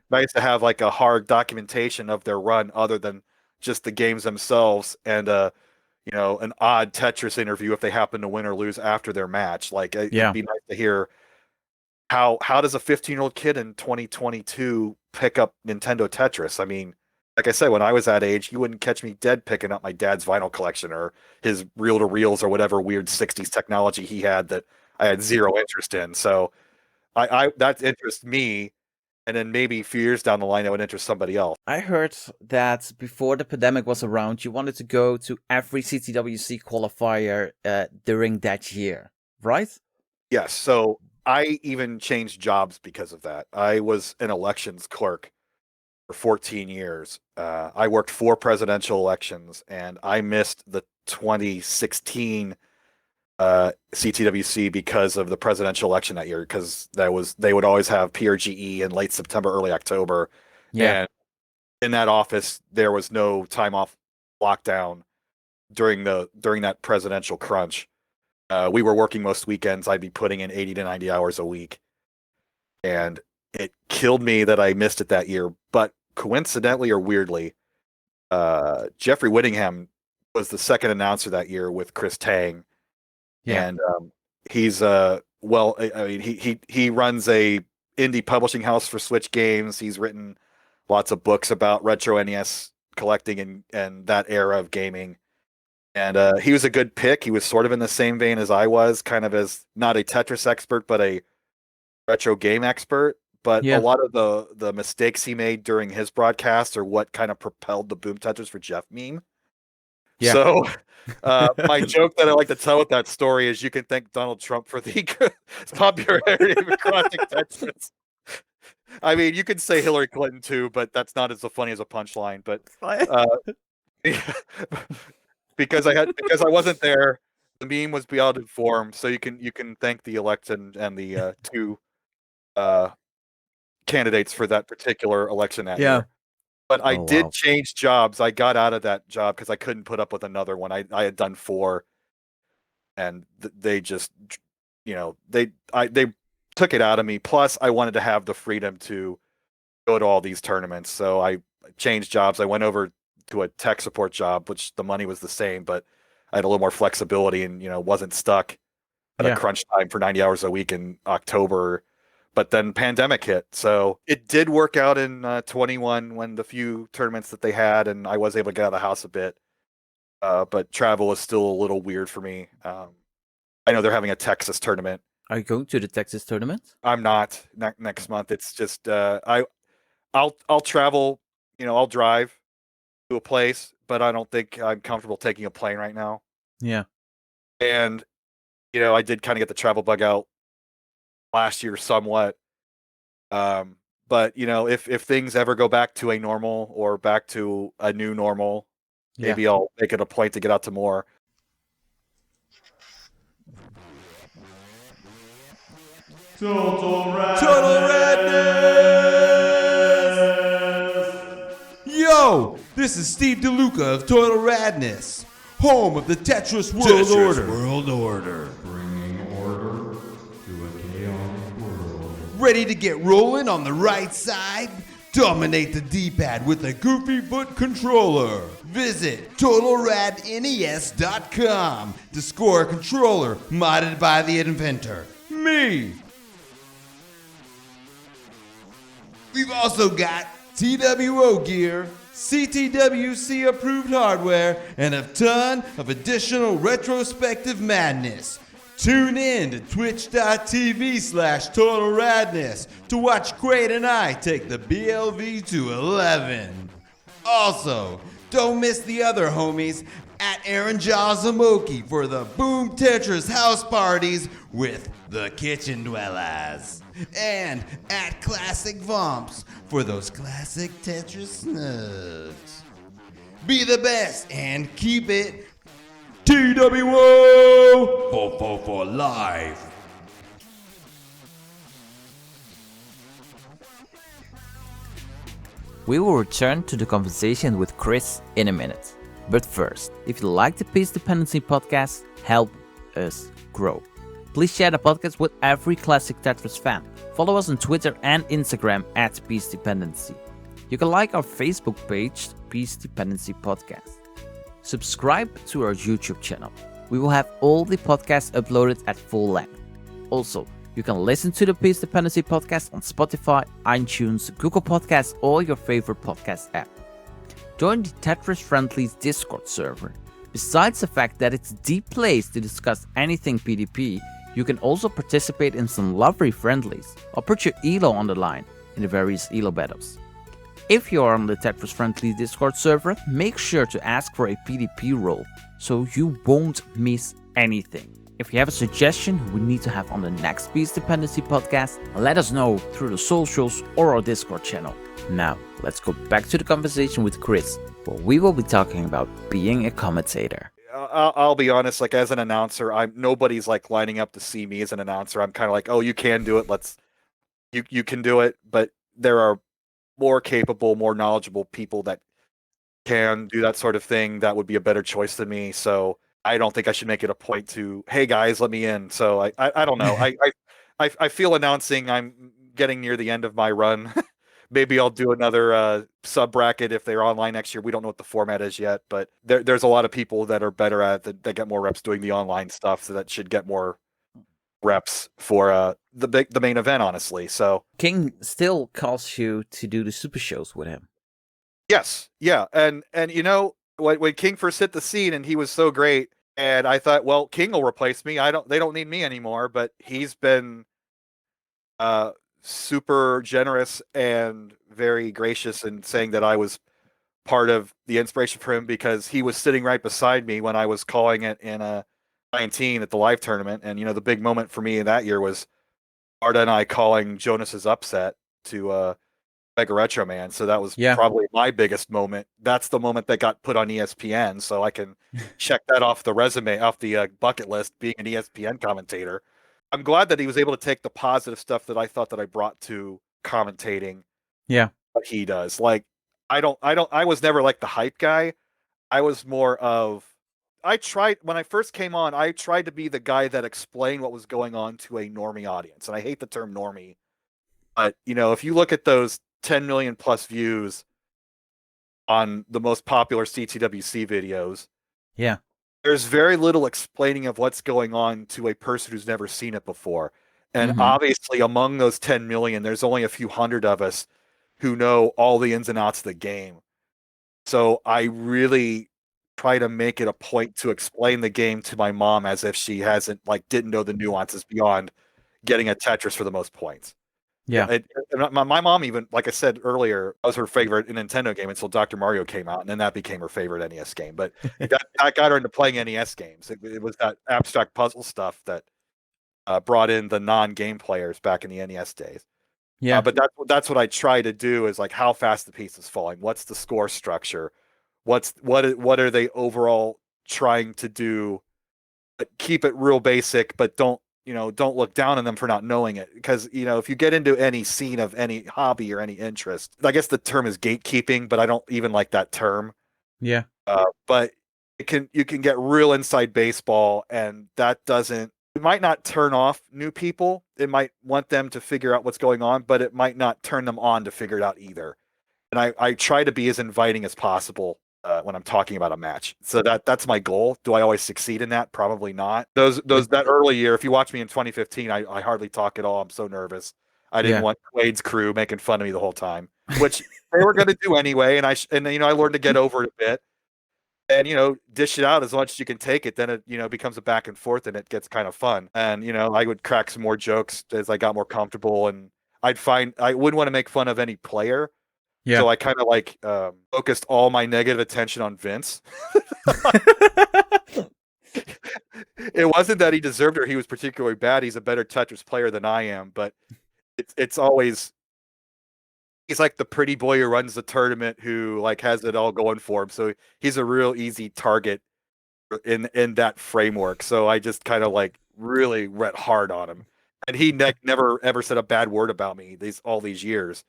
nice to have like a hard documentation of their run, other than just the games themselves, and an odd Tetris interview if they happen to win or lose after their match. Like it'd be nice to hear how does a 15-year-old kid in 2022 pick up Nintendo Tetris? I mean, like I said, when I was that age, you wouldn't catch me dead picking up my dad's vinyl collection or his reel-to-reels or whatever weird 60s technology he had that I had zero interest in. So I that interests me, and then maybe a few years down the line, it would interest somebody else. I heard that before the pandemic was around, you wanted to go to every CTWC qualifier during that year, right? Yes. So I even changed jobs because of that. I was an elections clerk for 14 years. I worked 4 presidential elections, and I missed the 2016 CTWC because of the presidential election that year, because they would always have PRGE in late September, early October. Yeah. And in that office, there was no time off lockdown during that presidential crunch. We were working most weekends. I'd be putting in 80 to 90 hours a week. And it killed me that I missed it that year. But coincidentally or weirdly, Jeffrey Whittingham was the second announcer that year with Chris Tang. Yeah. And he's I mean, he runs a indie publishing house for Switch games. He's written lots of books about retro NES collecting and that era of gaming. And he was a good pick. He was sort of in the same vein as I was, kind of as not a Tetris expert, but a retro game expert. But a lot of the mistakes he made during his broadcast are what kind of propelled the Boom Tetris for Jeff meme. Yeah. So my joke that I like to tell with that story is you can thank Donald Trump for the popularity of Classic Tetris. I mean, you could say Hillary Clinton too, but that's not as funny as a punchline. But because I wasn't there, the meme was beyond informed. So you can thank the election and the 2 candidates for that particular election that year. But I did change jobs. I got out of that job because I couldn't put up with another one. I had done 4, and they just, they took it out of me. Plus, I wanted to have the freedom to go to all these tournaments. So I changed jobs. I went over to a tech support job, which the money was the same, but I had a little more flexibility and, wasn't stuck at a crunch time for 90 hours a week in October. But then pandemic hit. So it did work out in 21 when the few tournaments that they had, and I was able to get out of the house a bit. But travel is still a little weird for me. I know they're having a Texas tournament. Are you going to the Texas tournament? I'm not next month. It's just I'll travel. I'll drive to a place, but I don't think I'm comfortable taking a plane right now. Yeah. And I did kind of get the travel bug out last year somewhat. But if things ever go back to a normal or back to a new normal, maybe I'll make it a point to get out to more. Total Radness! Yo, this is Steve DeLuca of Total Radness, home of the Tetris World Order. Bringing order to a chaotic world. Ready to get rolling on the right side? Dominate the D-pad with a goofy foot controller. Visit TotalRadNES.com to score a controller modded by the inventor, me. We've also got TWO gear, CTWC approved hardware, and a ton of additional retrospective madness. Tune in to twitch.tv/TotalRadness to watch Quaid and I take the BLV to 11. Also, don't miss the other homies at Aaron Jazamoki for the Boom Tetris house parties with the Kitchen Dwellers. And at Classic Vomps for those classic Tetris nuts. Be the best and keep it TWO for life. We will return to the conversation with Chris in a minute. But first, if you like the Peace Dependency podcast, help us grow. Please share the podcast with every classic Tetris fan. Follow us on Twitter and Instagram at Peace Dependency. You can like our Facebook page, Peace Dependency Podcast. Subscribe to our YouTube channel. We will have all the podcasts uploaded at full length. Also, You can listen to the Peace Dependency podcast on Spotify, iTunes, Google Podcasts, or your favorite podcast app. Join the Tetris Friendly's Discord server. Besides the fact that it's the place to discuss anything PDP, you can also participate in some lovely friendlies or put your ELO on the line in the various ELO battles. If you are on the Tetris Friendly Discord server, make sure to ask for a PDP role so you won't miss anything. If you have a suggestion who we need to have on the next Peace Dependency podcast, let us know through the socials or our Discord channel. Now, let's go back to the conversation with Chris, where we will be talking about being a commentator. I'll be honest, like as an announcer, nobody's like lining up to see me as an announcer. I'm kind of like, oh, you can do it. You can do it. But there are more capable, more knowledgeable people that can do that sort of thing. That would be a better choice than me. So I don't think I should make it a point to, hey guys, let me in. So I don't know. I feel announcing I'm getting near the end of my run. Maybe I'll do another sub bracket if they're online next year. We don't know what the format is yet, but there's a lot of people that are better at it that get more reps doing the online stuff, so that should get more reps for the main event, honestly. So King still calls you to do the super shows with him. Yes, yeah, and you know when King first hit the scene and he was so great, and I thought, well, King will replace me. They don't need me anymore, but he's been super generous and very gracious in saying that I was part of the inspiration for him, because he was sitting right beside me when I was calling it in 19 at the live tournament. And you know, the big moment for me in that year was Arda and I calling Jonas's upset to Mega Retro Man. So that was probably my biggest moment. That's the moment that got put on ESPN, so I can check that off the resume, off the bucket list, being an ESPN commentator. I'm glad that he was able to take the positive stuff that I thought that I brought to commentating. Yeah. What he does. Like, I was never like the hype guy. I was more of, when I first came on, I tried to be the guy that explained what was going on to a normie audience. And I hate the term normie, but you know, if you look at those 10 million plus views on the most popular CTWC videos, there's very little explaining of what's going on to a person who's never seen it before. And obviously among those 10 million, there's only a few hundred of us who know all the ins and outs of the game. So I really try to make it a point to explain the game to my mom as if she didn't know the nuances beyond getting a Tetris for the most points. Yeah. My mom, even, like I said earlier, was her favorite Nintendo game until Dr. Mario came out, and then that became her favorite NES game. But that got her into playing NES games. It was that abstract puzzle stuff that brought in the non-game players back in the NES days. Yeah. But that's what I try to do, is like, how fast the piece is falling. What's the score structure? What are they overall trying to do? Keep it real basic, but don't look down on them for not knowing it. Because, you know, if you get into any scene of any hobby or any interest, I guess the term is gatekeeping, but I don't even like that term. Yeah. But you can get real inside baseball, and it might not turn off new people. It might want them to figure out what's going on, but it might not turn them on to figure it out either. And I try to be as inviting as possible when I'm talking about a match. So that's my goal. Do I always succeed in that? Probably not. That early year, if you watch me in 2015, I hardly talk at all. I'm so nervous. I didn't want Quade's crew making fun of me the whole time, which they were going to do anyway. And I learned to get over it a bit, and dish it out as much as you can take it. Then it becomes a back and forth, and it gets kind of fun. And I would crack some more jokes as I got more comfortable, and I wouldn't want to make fun of any player. Yeah. So I kind of focused all my negative attention on Vince. It wasn't that he deserved it or he was particularly bad. He's a better Tetris player than I am, but it's always, he's like the pretty boy who runs the tournament, who has it all going for him. So he's a real easy target in that framework. So I just kind of really went hard on him, and he never ever said a bad word about me all these years.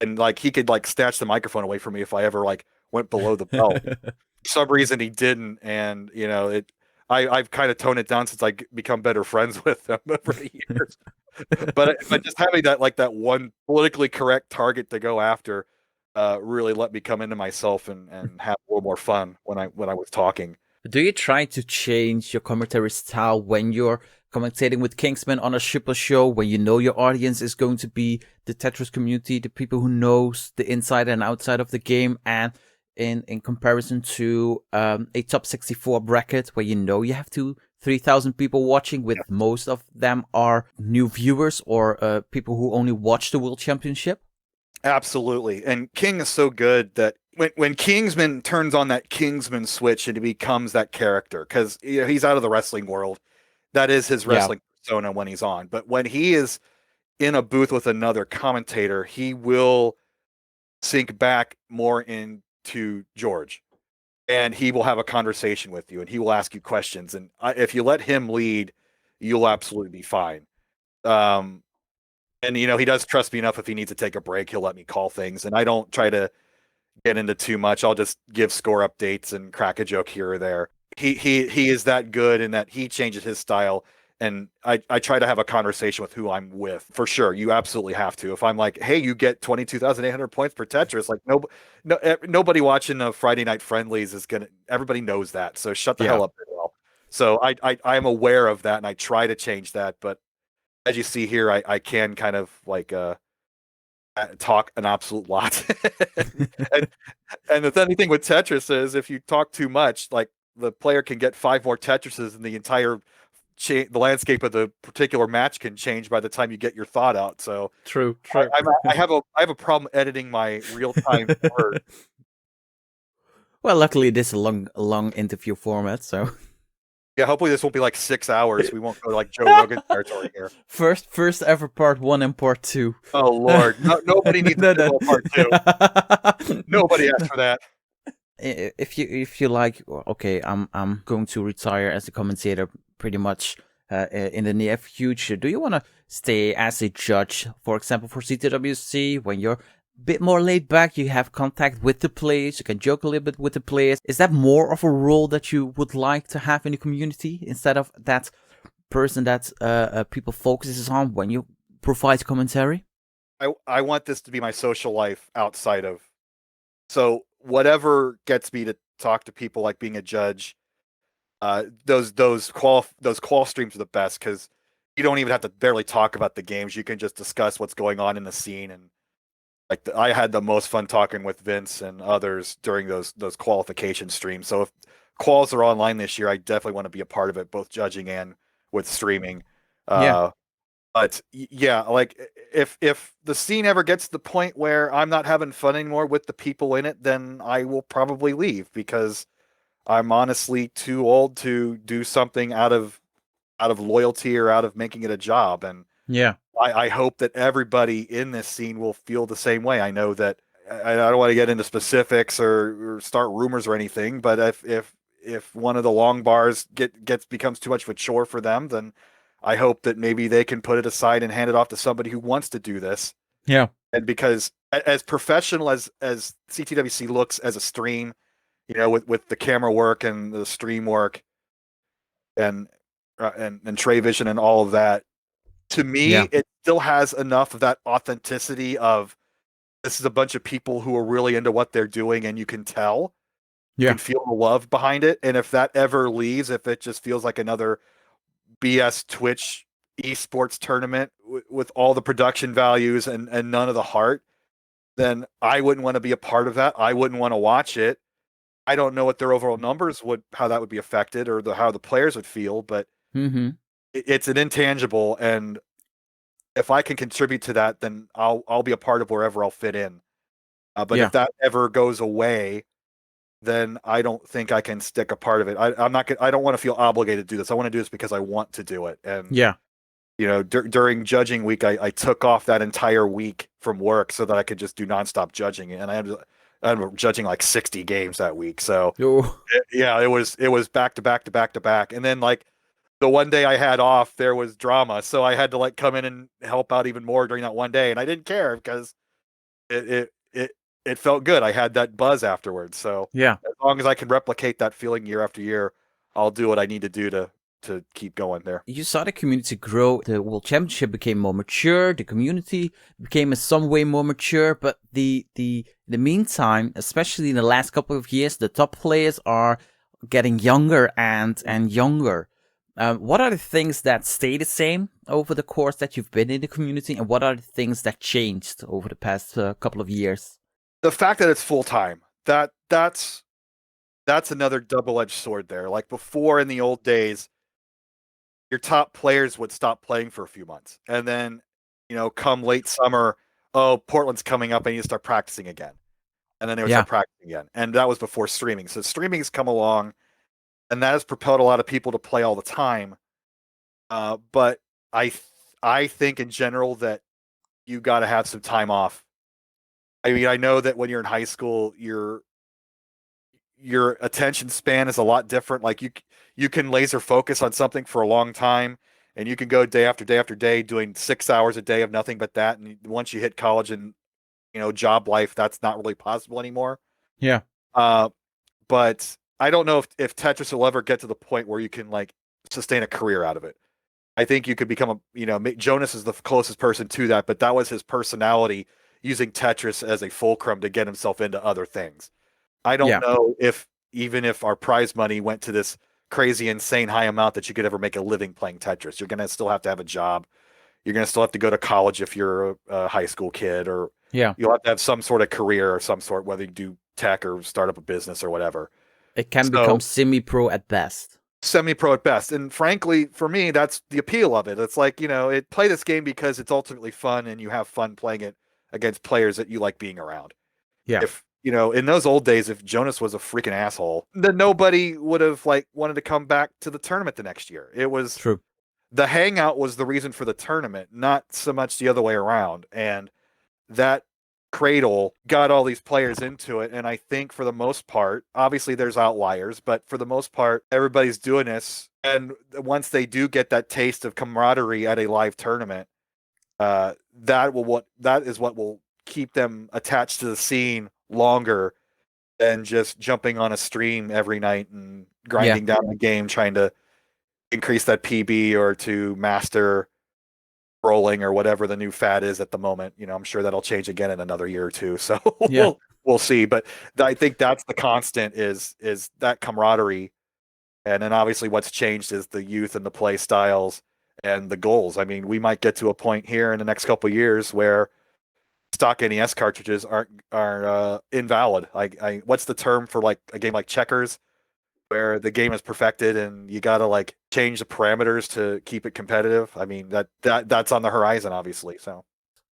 And he could snatch the microphone away from me if I ever went below the belt. For some reason he didn't, and I've kind of toned it down since I become better friends with him over the years. but just having that one politically correct target to go after really let me come into myself and have a little more fun when I was talking. Do you try to change your commentary style when you're commentating with Kingsman on a Shipper show when you know your audience is going to be the Tetris community, the people who knows the inside and outside of the game, and in comparison to a top 64 bracket where you know you have 3,000 people watching, with most of them are new viewers or people who only watch the World Championship? Absolutely. And King is so good that when Kingsman turns on that Kingsman switch and he becomes that character, because he's out of the wrestling world, that is his wrestling persona when he's on. But when he is in a booth with another commentator, he will sink back more into George, and he will have a conversation with you, and he will ask you questions. And if you let him lead, you'll absolutely be fine. And he does trust me enough. If he needs to take a break, he'll let me call things, and I don't try to get into too much. I'll just give score updates and crack a joke here or there. He is that good in that he changes his style, and I try to have a conversation with who I'm with. For sure, you absolutely have to. If I'm like, hey, you get 22,800 points per Tetris, like nobody watching the Friday Night Friendlies is gonna. Everybody knows that, so shut the hell up, Bidwell. So I am aware of that, and I try to change that. But as you see here, I can kind of like talk an absolute lot. and the funny thing with Tetris is, if you talk too much, like, the player can get 5 more Tetrises, and the entire the landscape of the particular match can change by the time you get your thought out. So true. I have a problem editing my real time words. Well, luckily this is a long interview format, so yeah. Hopefully this won't be like 6 hours. We won't go to like Joe Rogan territory here. First ever part 1 and part 2. Oh Lord, nobody needs to part 2. Nobody asked for that. If you like, okay, I'm going to retire as a commentator pretty much in the near future. Do you want to stay as a judge, for example, for CTWC, when you're a bit more laid back, you have contact with the players, you can joke a little bit with the players? Is that more of a role that you would like to have in the community, instead of that person that people focuses on when you provide commentary? I want this to be my social life outside of, so whatever gets me to talk to people, like being a judge, those qual streams are the best, because you don't even have to barely talk about the games. You can just discuss what's going on in the scene. And like I had the most fun talking with Vince and others during those qualification streams. So if quals are online this year, I definitely want to be a part of it, both judging and with streaming. But yeah, like if the scene ever gets to the point where I'm not having fun anymore with the people in it, then I will probably leave, because I'm honestly too old to do something out of loyalty or out of making it a job. And I hope that everybody in this scene will feel the same way. I know that I don't want to get into specifics or start rumors or anything, but if one of the long bars becomes too much of a chore for them, then I hope that maybe they can put it aside and hand it off to somebody who wants to do this. Yeah. And because as professional as CTWC looks as a stream, with the camera work and the stream work and Tray Vision and all of that, to me, it still has enough of that authenticity of, this is a bunch of people who are really into what they're doing, and you can tell, you can feel the love behind it. And if that ever leaves, if it just feels like another BS Twitch esports tournament with all the production values and none of the heart, then I wouldn't want to be a part of that. I wouldn't want to watch it. I don't know what their overall numbers how that would be affected, or how the players would feel, but it's an intangible, and if I can contribute to that, then I'll be a part of wherever I'll fit in. But if that ever goes away, then I don't think I can stick a part of it. I don't want to feel obligated to do this. I want to do this because I want to do it. And during judging week, I took off that entire week from work so that I could just do nonstop judging. And I'm judging like 60 games that week. So it was back to back to back to back. And then like the one day I had off, there was drama. So I had to like come in and help out even more during that one day. And I didn't care, because it felt good. I had that buzz afterwards. So as long as I can replicate that feeling year after year, I'll do what I need to do to keep going there. You saw the community grow. The World Championship became more mature. The community became in some way more mature. But in the meantime, especially in the last couple of years, the top players are getting younger and younger. What are the things that stay the same over the course that you've been in the community, and what are the things that changed over the past couple of years? The fact that it's full time, that's another double-edged sword there. Like before in the old days, your top players would stop playing for a few months, and then come late summer, oh, Portland's coming up, I need to start practicing again, and then they would start practicing again, and that was before streaming. So streaming's come along, and that has propelled a lot of people to play all the time. But I think in general that you got to have some time off. I mean, I know that when you're in high school, your attention span is a lot different. Like you can laser focus on something for a long time, and you can go day after day after day doing 6 hours a day of nothing but that. And once you hit college and job life, that's not really possible anymore. Yeah. But I don't know if Tetris will ever get to the point where you can like sustain a career out of it. I think you could become Jonas is the closest person to that, but that was his personality, using Tetris as a fulcrum to get himself into other things. I don't know if even if our prize money went to this crazy, insane high amount that you could ever make a living playing Tetris. You're going to still have to have a job. You're going to still have to go to college if you're a high school kid, or you'll have to have some sort of career or some sort, whether you do tech or start up a business or whatever. It can become semi-pro at best. Semi-pro at best. And frankly, for me, that's the appeal of it. It's like, play this game because it's ultimately fun and you have fun playing it against players that you like being around. Yeah. If, in those old days, if Jonas was a freaking asshole, then nobody would have wanted to come back to the tournament the next year. It was true. The hangout was the reason for the tournament, not so much the other way around. And that cradle got all these players into it. And I think for the most part, obviously there's outliers, but for the most part, everybody's doing this. And once they do get that taste of camaraderie at a live tournament, that is what will keep them attached to the scene longer than just jumping on a stream every night and grinding down the game, trying to increase that PB or to master rolling or whatever the new fad is at the moment. I'm sure that'll change again in another year or two. So we'll see. But I think that's the constant is that camaraderie. And then obviously what's changed is the youth and the play styles and the goals. I mean, we might get to a point here in the next couple of years where stock NES cartridges are invalid. What's the term for like a game like checkers, where the game is perfected and you got to change the parameters to keep it competitive? I mean, that's on the horizon, obviously. So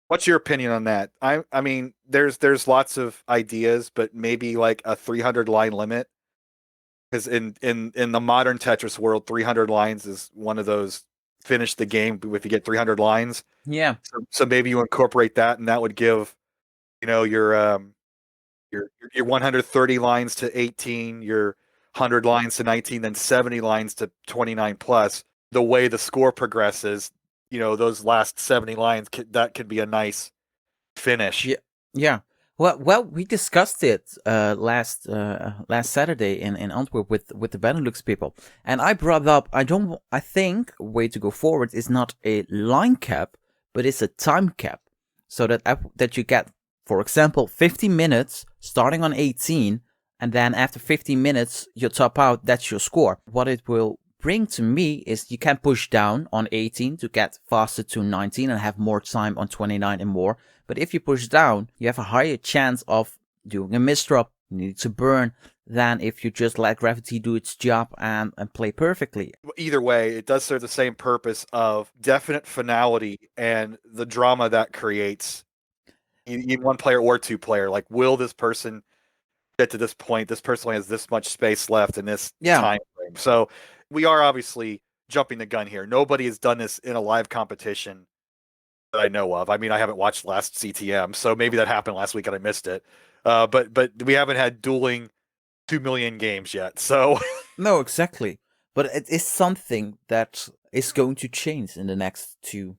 what's your opinion on that? I mean, there's lots of ideas, but maybe like a 300 line limit, because in the modern Tetris world, 300 lines is one of those finish the game if you get 300 lines. Yeah. So maybe you incorporate that, and that would give, your 130 lines to 18, your 100 lines to 19, then 70 lines to 29 plus. The way the score progresses, those last 70 lines, that could be a nice finish. Yeah. Well, we discussed it last Saturday in Antwerp with the Benelux people, and I brought up I think a way to go forward is not a line cap, but it's a time cap, so that you get, for example, 50 minutes starting on 18, and then after 50 minutes you top out. That's your score. What it will bring to me is you can push down on 18 to get faster to 19 and have more time on 29 and more. But if you push down, you have a higher chance of doing a misdrop, you need to burn, than if you just let gravity do its job and play perfectly. Either way, it does serve the same purpose of definite finality and the drama that creates. You need one player or two player. Like, will this person get to this point? This person only has this much space left in this time frame. So we are obviously jumping the gun here. Nobody has done this in a live competition that I know of. I mean, I haven't watched last CTM, so maybe that happened last week and I missed it. But we haven't had dueling 2 million games yet. So no, exactly. But it is something that is going to change in the next 2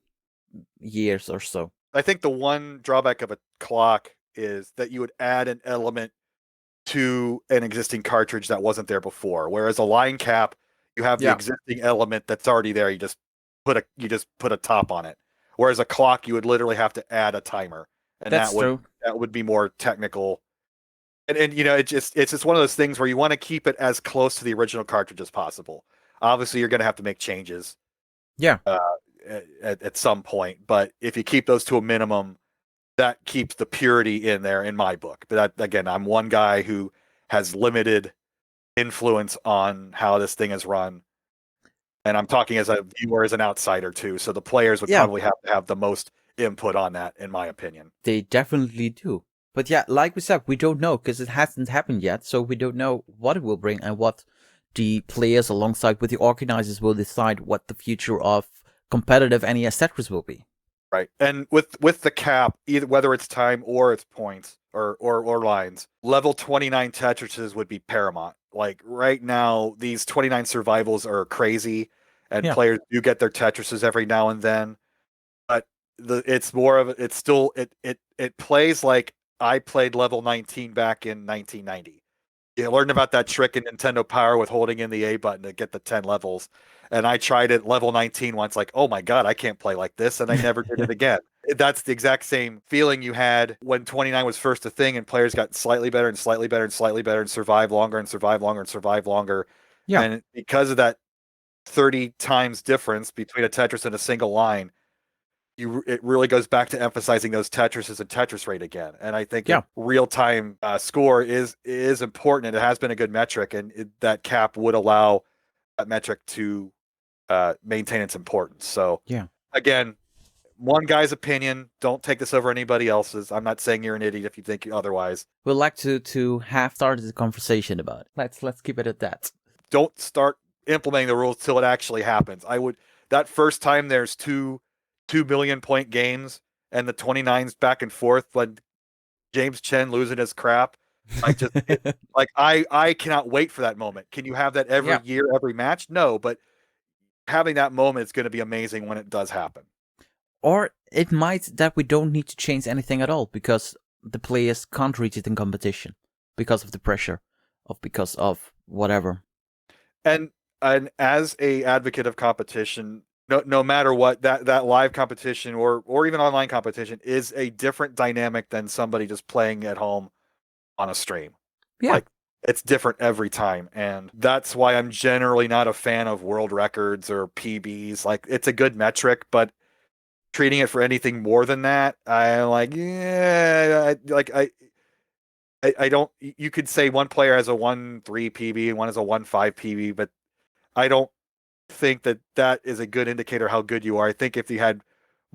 years or so. I think the one drawback of a clock is that you would add an element to an existing cartridge that wasn't there before. Whereas a Linecap, you have the existing element that's already there. You just put a top on it. Whereas a clock, you would literally have to add a timer, and that's true. That would be more technical. And it's just one of those things where you want to keep it as close to the original cartridge as possible. Obviously, you're going to have to make changes. Yeah. At some point, but if you keep those to a minimum, that keeps the purity in there in my book. But that, again, I'm one guy who has limited influence on how this thing is run. And I'm talking as a viewer, as an outsider too. So the players would probably have to have the most input on that, in my opinion. They definitely do. But yeah, like we said, we don't know because it hasn't happened yet. So we don't know what it will bring and what the players alongside with the organizers will decide what the future of competitive NES Tetris will be. Right. And with the cap, either whether it's time or it's points or lines, level 29 Tetrises would be paramount. Like right now, these 29 survivals are crazy, and players do get their Tetrises every now and then. But it's more of it's still it plays like I played level 19 back in 1990. You learned about that trick in Nintendo Power with holding in the A button to get the 10 levels. And I tried it level 19 once, like, oh my God, I can't play like this. And I never did it again. That's the exact same feeling you had when 29 was first a thing and players got slightly better and slightly better and slightly better and survive longer and survive longer and survive longer. Yeah. And because of that 30 times difference between a Tetris and a single line, it really goes back to emphasizing those Tetrises and Tetris rate again. And I think real-time score is important, and it has been a good metric, and that cap would allow that metric to maintain its importance. So again, one guy's opinion. Don't take this over anybody else's. I'm not saying you're an idiot if you think otherwise. We'd like to have started the conversation about it. Let's keep it at that. Don't start implementing the rules till it actually happens. That first time there's 2 million point games and the 29s back and forth when James Chen losing his crap. I cannot wait for that moment. Can you have that every year, every match? No, but having that moment is going to be amazing when it does happen. Or it might that we don't need to change anything at all because the players can't reach it in competition because of the pressure because of whatever. And as a advocate of competition, no matter what, that live competition or even online competition is a different dynamic than somebody just playing at home on a stream. Yeah. Like, it's different every time. And that's why I'm generally not a fan of world records or PBs. Like, it's a good metric, but treating it for anything more than that, I'm like, I don't, you could say one player has a 1.3 PB and one has a 1.5 PB, but I don't think that is a good indicator how good you are. I think if you had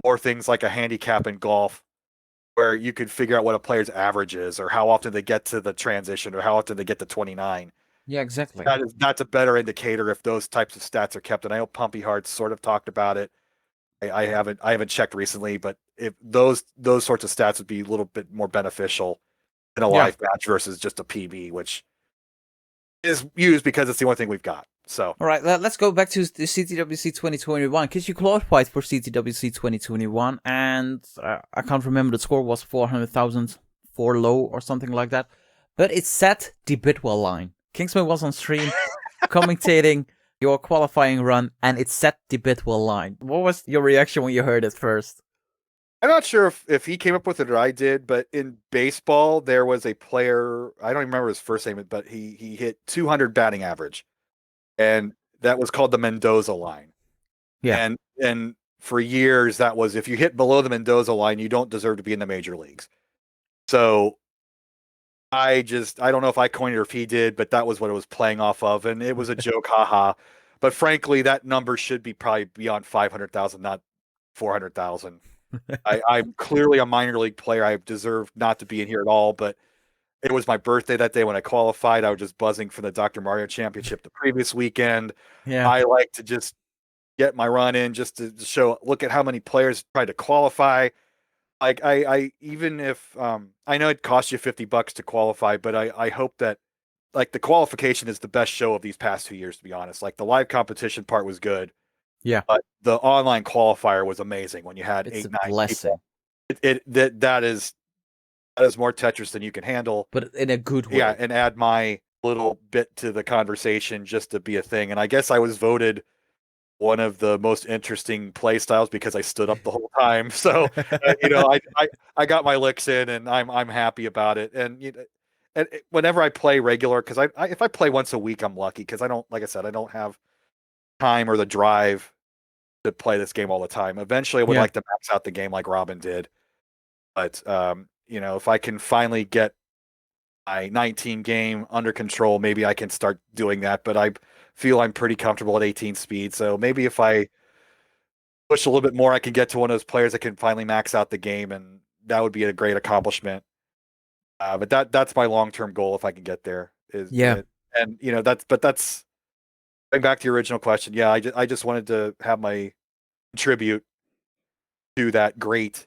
more things like a handicap in golf where you could figure out what a player's average is or how often they get to the transition or how often they get to 29. Yeah, exactly. That's a better indicator if those types of stats are kept. And I know Pumpy Hearts sort of talked about it. I haven't checked recently, but if those sorts of stats would be a little bit more beneficial in a live match versus just a PB, which is used because it's the only thing we've got. So, all right, let's go back to the CTWC 2021 because you qualified for CTWC 2021, and I can't remember the score was 400,000 for low or something like that, but it set the Bidwell line. Kingsman was on stream commentating your qualifying run, and it set the Bidwell line. What was your reaction when you heard it first? I'm not sure if he came up with it or I did, but in baseball, there was a player, I don't even remember his first name, but he hit 200 batting average. And that was called the Mendoza line. Yeah. And for years, that was if you hit below the Mendoza line, you don't deserve to be in the major leagues. So I don't know if I coined it or if he did, but that was what it was playing off of. And it was a joke, haha. But frankly, that number should be probably beyond 500,000, not 400,000. I'm clearly a minor league player. I deserve not to be in here at all, but it was my birthday that day when I qualified. I was just buzzing for the Dr. Mario Championship the previous weekend. Yeah. I like to just get my run in just to show, look at how many players tried to qualify. Like I even if I know it costs you $50 to qualify, but I hope that like the qualification is the best show of these past 2 years, to be honest. Like the live competition part was good. Yeah. But the online qualifier was amazing when you had it's 8, 9 blessing. People. That is more Tetris than you can handle. But in a good way. Yeah, and add my little bit to the conversation just to be a thing. And I guess I was voted one of the most interesting play styles because I stood up the whole time. So I got my licks in, and I'm happy about it. And whenever I play regular, because if I play once a week, I'm lucky because I don't, like I said, I don't have time or the drive to play this game all the time. Eventually, I would like to max out the game like Robin did. But if I can finally get my 19 game under control, maybe I can start doing that. But I feel I'm pretty comfortable at 18 speed. So maybe if I push a little bit more, I can get to one of those players that can finally max out the game, and that would be a great accomplishment. But that's my long-term goal if I can get there. And that's going back to your original question. Yeah, I just wanted to have my tribute to that great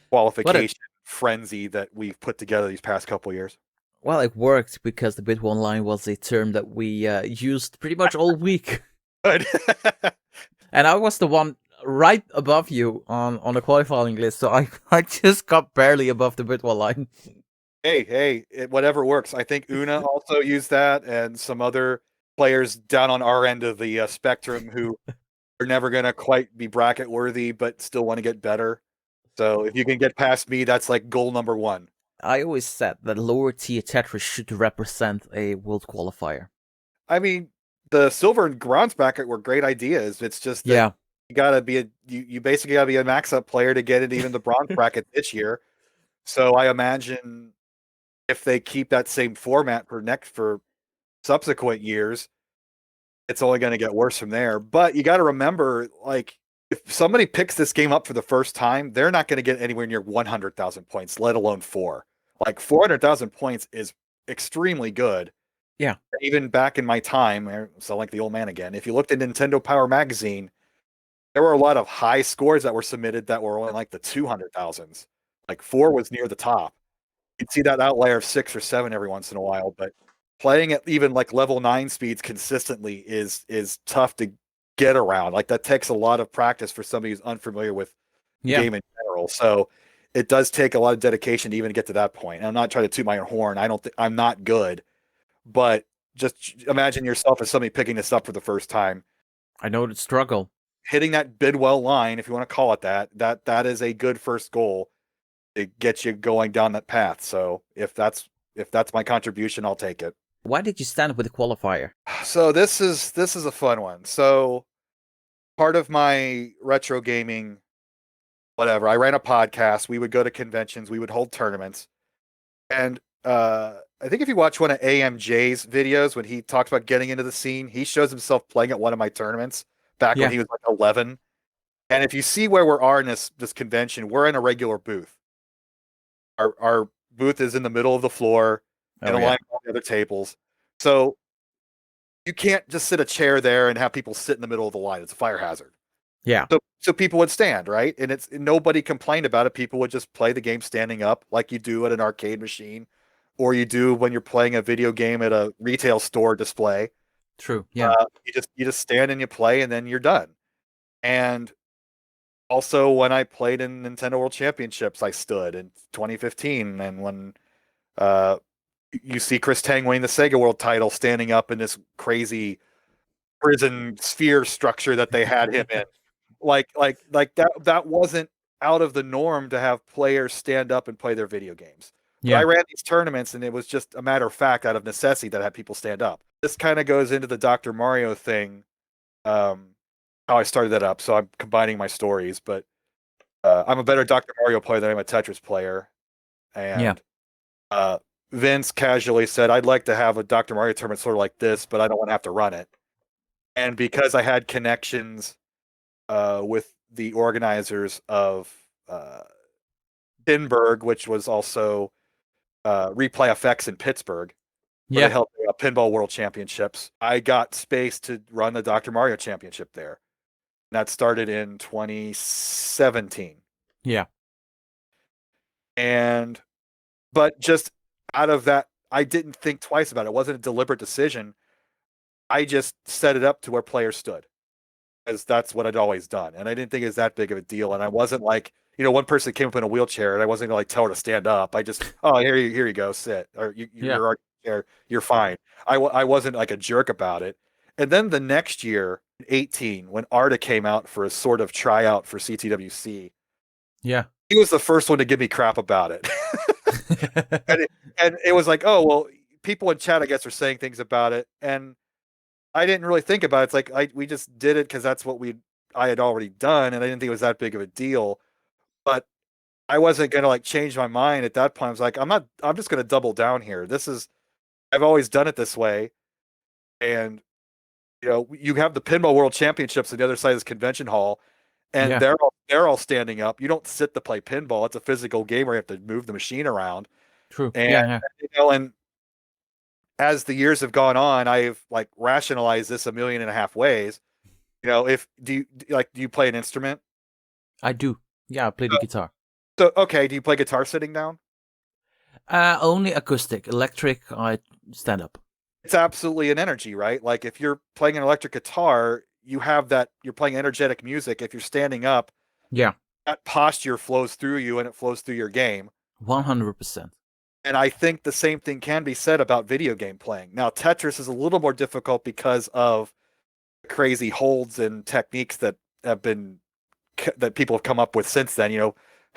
qualification frenzy that we've put together these past couple of years. Well, it worked because the Bidwell line was a term that we used pretty much all week. Good. And I was the one right above you on the qualifying list, so I just got barely above the Bidwell line. Hey, whatever works. I think Una also used that, and some other players down on our end of the spectrum who are never going to quite be bracket worthy, but still want to get better. So if you can get past me, that's like goal number one. I always said that lower tier Tetris should represent a world qualifier. I mean, the silver and bronze bracket were great ideas. It's just that you gotta be you basically gotta be a max up player to get into even the bronze bracket this year. So I imagine if they keep that same format for subsequent years, it's only going to get worse from there. But you got to remember, like, if somebody picks this game up for the first time, they're not going to get anywhere near 100,000 points, let alone 4. Like 400,000 points is extremely good. Yeah. Even back in my time, I sound like the old man again. If you looked at Nintendo Power Magazine, there were a lot of high scores that were submitted that were only like the 200,000s. Like 4 was near the top. You'd see that outlier of 6 or 7 every once in a while, but playing at even like level 9 speeds consistently is tough to get around. Like that takes a lot of practice for somebody who's unfamiliar with the game in general. So it does take a lot of dedication to even get to that point. And I'm not trying to toot my own horn. I'm not good, but just imagine yourself as somebody picking this up for the first time. I know the struggle. Hitting that Bidwell line, if you want to call it that is a good first goal. It gets you going down that path. So if that's my contribution, I'll take it. Why did you stand with the qualifier? So this is a fun one. So part of my retro gaming, whatever, I ran a podcast. We would go to conventions. We would hold tournaments. And I think if you watch one of AMJ's videos when he talks about getting into the scene, he shows himself playing at one of my tournaments back when he was like 11. And if you see where we are in this convention, we're in a regular booth. Our booth is in the middle of the floor and aligned with all the other tables. So you can't just sit a chair there and have people sit in the middle of the line. It's a fire hazard. Yeah. So people would stand, right? And nobody complained about it. People would just play the game standing up like you do at an arcade machine, or you do when you're playing a video game at a retail store display. True. Yeah. You just stand and you play, and then you're done. And also, when I played in Nintendo World Championships, I stood in 2015, and when you see Chris Tang winning the Sega World title, standing up in this crazy prison sphere structure that they had him in, like that wasn't out of the norm to have players stand up and play their video games. Yeah. But I ran these tournaments, and it was just a matter of fact, out of necessity, that I had people stand up. This kind of goes into the Dr. Mario thing. How I started that up, so I'm combining my stories, but I'm a better Dr. Mario player than I'm a Tetris player. And Vince casually said, I'd like to have a Dr. Mario tournament sort of like this, but I don't want to have to run it. And because I had connections with the organizers of Pinburg, which was also Replay FX in Pittsburgh, where they held Pinball World Championships, I got space to run the Dr. Mario Championship there. That started in 2017. Yeah. But just out of that, I didn't think twice about it. It wasn't a deliberate decision. I just set it up to where players stood, because that's what I'd always done. And I didn't think it was that big of a deal. And I wasn't like, one person came up in a wheelchair, and I wasn't going to like tell her to stand up. I just, here you go, sit. Or you're fine. I wasn't like a jerk about it. And then the next year, 18, when Arda came out for a sort of tryout for CTWC, he was the first one to give me crap about it. and it was like, oh, well, people in chat, I guess, are saying things about it. And I didn't really think about it. It's like we just did it because that's what I had already done, and I didn't think it was that big of a deal. But I wasn't gonna like change my mind at that point. I was like, I'm just gonna double down here. I've always done it this way. And you have the Pinball World Championships on the other side of this convention hall, and they're all standing up. You don't sit to play pinball. It's a physical game where you have to move the machine around. True. And and as the years have gone on, I've like rationalized this 1.5 million ways. If do you play an instrument? I do. Yeah, I play the guitar. So okay, do you play guitar sitting down? Only acoustic. Electric, I stand up. It's absolutely an energy, right? Like if you're playing an electric guitar, you have that, you're playing energetic music. If you're standing up, that posture flows through you and it flows through your game. 100%. And I think the same thing can be said about video game playing. Now, Tetris is a little more difficult because of crazy holds and techniques that people have come up with since then.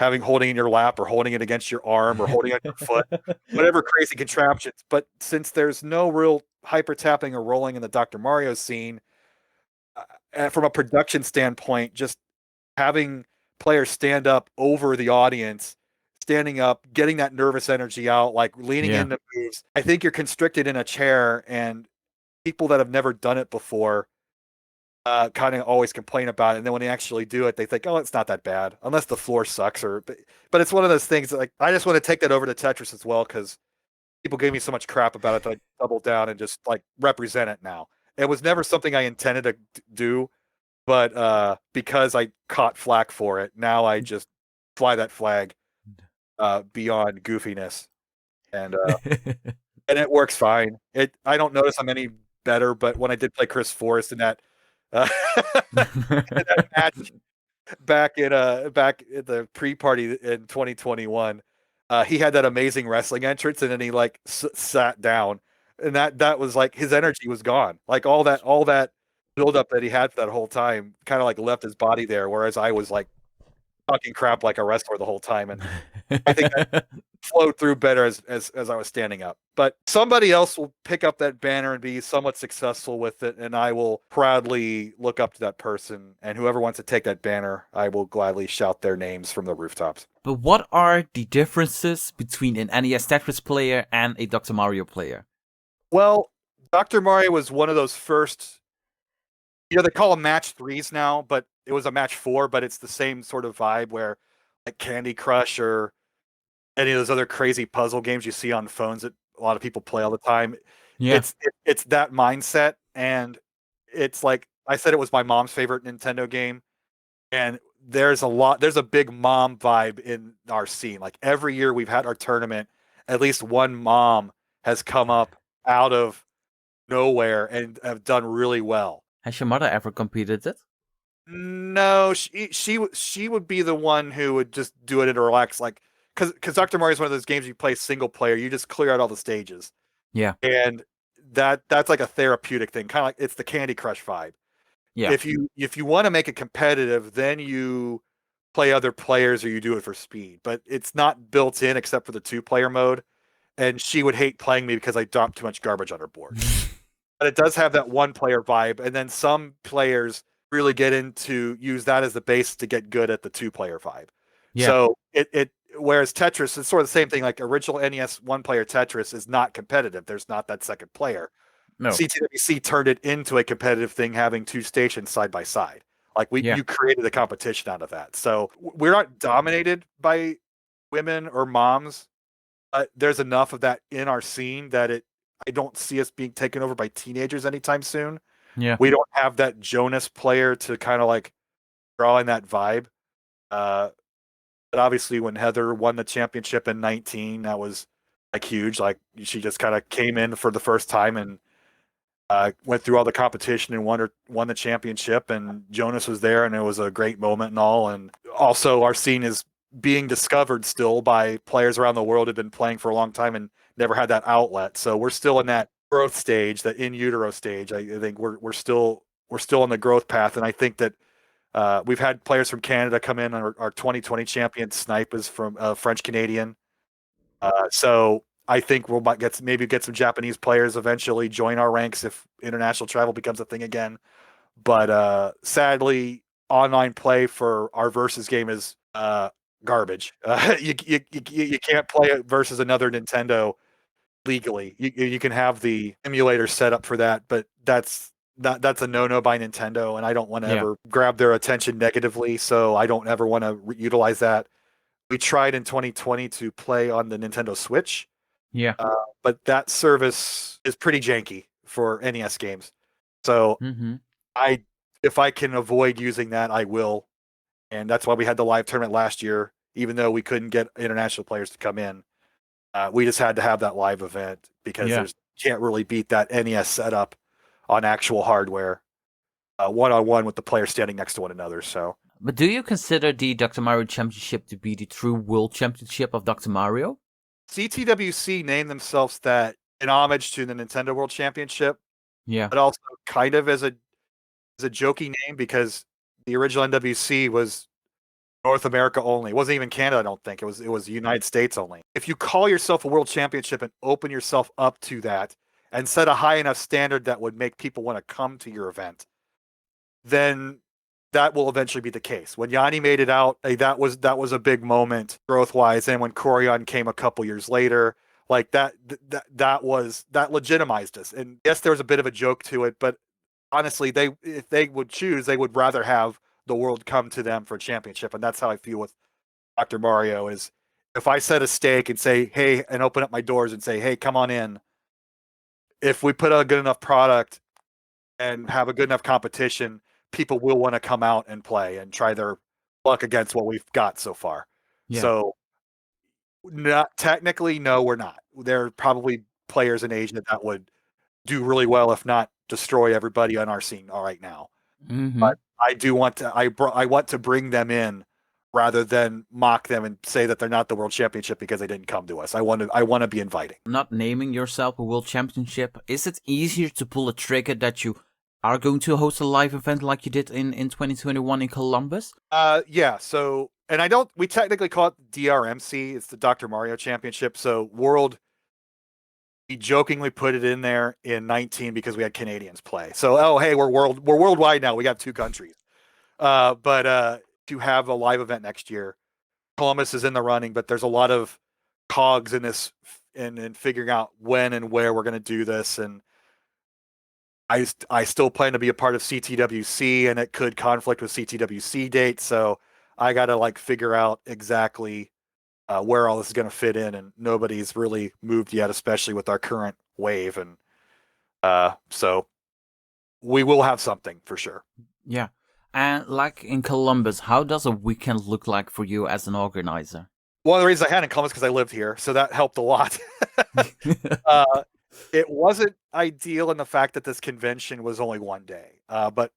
Holding in your lap or holding it against your arm or holding on your foot, whatever crazy contraptions. But since there's no real hyper tapping or rolling in the Dr. Mario scene, from a production standpoint, just having players stand up over the audience, standing up, getting that nervous energy out, like leaning into moves. I think you're constricted in a chair, and people that have never done it before kind of always complain about it, and then when they actually do it, they think, "Oh, it's not that bad," unless the floor sucks. But it's one of those things that, like, I just want to take that over to Tetris as well because people gave me so much crap about it that I doubled down and just like represent it now. It was never something I intended to do, but because I caught flack for it, now I just fly that flag beyond goofiness, and and it works fine. I don't notice I'm any better, but when I did play Chris Forrest in that. That match back at the pre-party in 2021, he had that amazing wrestling entrance, and then he like sat down, and that was like his energy was gone. Like all that build up that he had for that whole time kind of like left his body there, whereas I was like talking crap like a wrestler the whole time, and I think that flowed through better as I was standing up. But somebody else will pick up that banner and be somewhat successful with it, and I will proudly look up to that person, and whoever wants to take that banner, I will gladly shout their names from the rooftops. But what are the differences between an NES Tetris player and a Dr. Mario player? Well, Dr. Mario was one of those first, they call them match 3s now, but it was a match 4, but it's the same sort of vibe where like Candy Crush or any of those other crazy puzzle games you see on phones that a lot of people play all the time. Yeah. It's that mindset, and it's like I said, it was my mom's favorite Nintendo game, and there's a big mom vibe in our scene. Like every year we've had our tournament, at least one mom has come up out of nowhere and have done really well. Has your mother ever competed it? No, she would be the one who would just do it and relax, like because Dr. Mario is one of those games you play single player, you just clear out all the stages. Yeah. And that's like a therapeutic thing, kind of like it's the Candy Crush vibe. Yeah. If you want to make it competitive, then you play other players or you do it for speed, but it's not built in except for the 2-player mode. And she would hate playing me because I dumped too much garbage on her board. But it does have that 1-player vibe, and then some players really get into use that as the base to get good at the 2-player vibe. Yeah. So whereas Tetris is sort of the same thing, like original NES 1-player Tetris is not competitive. There's not that second player. No. CTWC turned it into a competitive thing, having 2 stations side by side. Like you created a competition out of that. So we're not dominated by women or moms. There's enough of that in our scene that I don't see us being taken over by teenagers anytime soon. Yeah. We don't have that Jonas player to kind of like draw in that vibe. But obviously when Heather won the championship in 19, that was like huge. Like she just kind of came in for the first time and went through all the competition and won the championship, and Jonas was there, and it was a great moment and all. And also our scene is being discovered still by players around the world who've been playing for a long time and never had that outlet. So we're still in that growth stage, that in utero stage. I think we're still on the growth path, and I think that we've had players from Canada come in. Our 2020 champion Snipe is from French Canadian. So I think we'll maybe get some Japanese players eventually join our ranks if international travel becomes a thing again. But sadly, online play for our versus game is garbage. You can't play it versus another Nintendo legally. You can have the emulator set up for that, but that's a no-no by Nintendo, and I don't want to ever grab their attention negatively, so I don't ever want to utilize that. We tried in 2020 to play on the Nintendo Switch, but that service is pretty janky for NES games. So if I can avoid using that, I will, and that's why we had the live tournament last year, even though we couldn't get international players to come in. We just had to have that live event because you can't really beat that NES setup on actual hardware, one-on-one with the players standing next to one another. So, but do you consider the Dr. Mario Championship to be the true World Championship of Dr. Mario? CTWC named themselves that in homage to the Nintendo World Championship. Yeah, but also kind of as a jokey name because the original NWC was North America only. It wasn't even Canada, I don't think. It was United States only. If you call yourself a world championship and open yourself up to that and set a high enough standard that would make people want to come to your event, then that will eventually be the case. When Yanni made it out, that was a big moment growth-wise. And when Corian came a couple years later, like that legitimized us. And yes, there was a bit of a joke to it, but honestly, if they would choose, they would rather have the world come to them for a championship. And that's how I feel with Dr. Mario is if I set a stake and say, hey, and open up my doors and say, hey, come on in. If we put out a good enough product and have a good enough competition, people will want to come out and play and try their luck against what we've got so far. Yeah. So not technically, no, we're not. There are probably players in Asia that would do really well, if not destroy everybody on our scene right now. But I do want to. I want to bring them in rather than mock them and say that they're not the world championship because they didn't come to us. I want to be inviting. Not naming yourself a world championship, is it easier to pull a trigger that you are going to host a live event like you did in 2021 in Columbus? Yeah. So, and we technically call it DRMC. It's the Dr. Mario Championship. So world. We jokingly put it in there in 19 because we had Canadians play. So, hey, we're worldwide now. We got 2 countries. But to have a live event next year, Columbus is in the running, but there's a lot of cogs in this and figuring out when and where we're going to do this. And I still plan to be a part of CTWC, and it could conflict with CTWC dates. So I got to figure out exactly where all this is going to fit in, and nobody's really moved yet, especially with our current wave. And so we will have something for sure. Yeah. And like in Columbus, how does a weekend look like for you as an organizer? One of the reasons I had in Columbus because I lived here, so that helped a lot. It wasn't ideal in the fact that this convention was only one day, but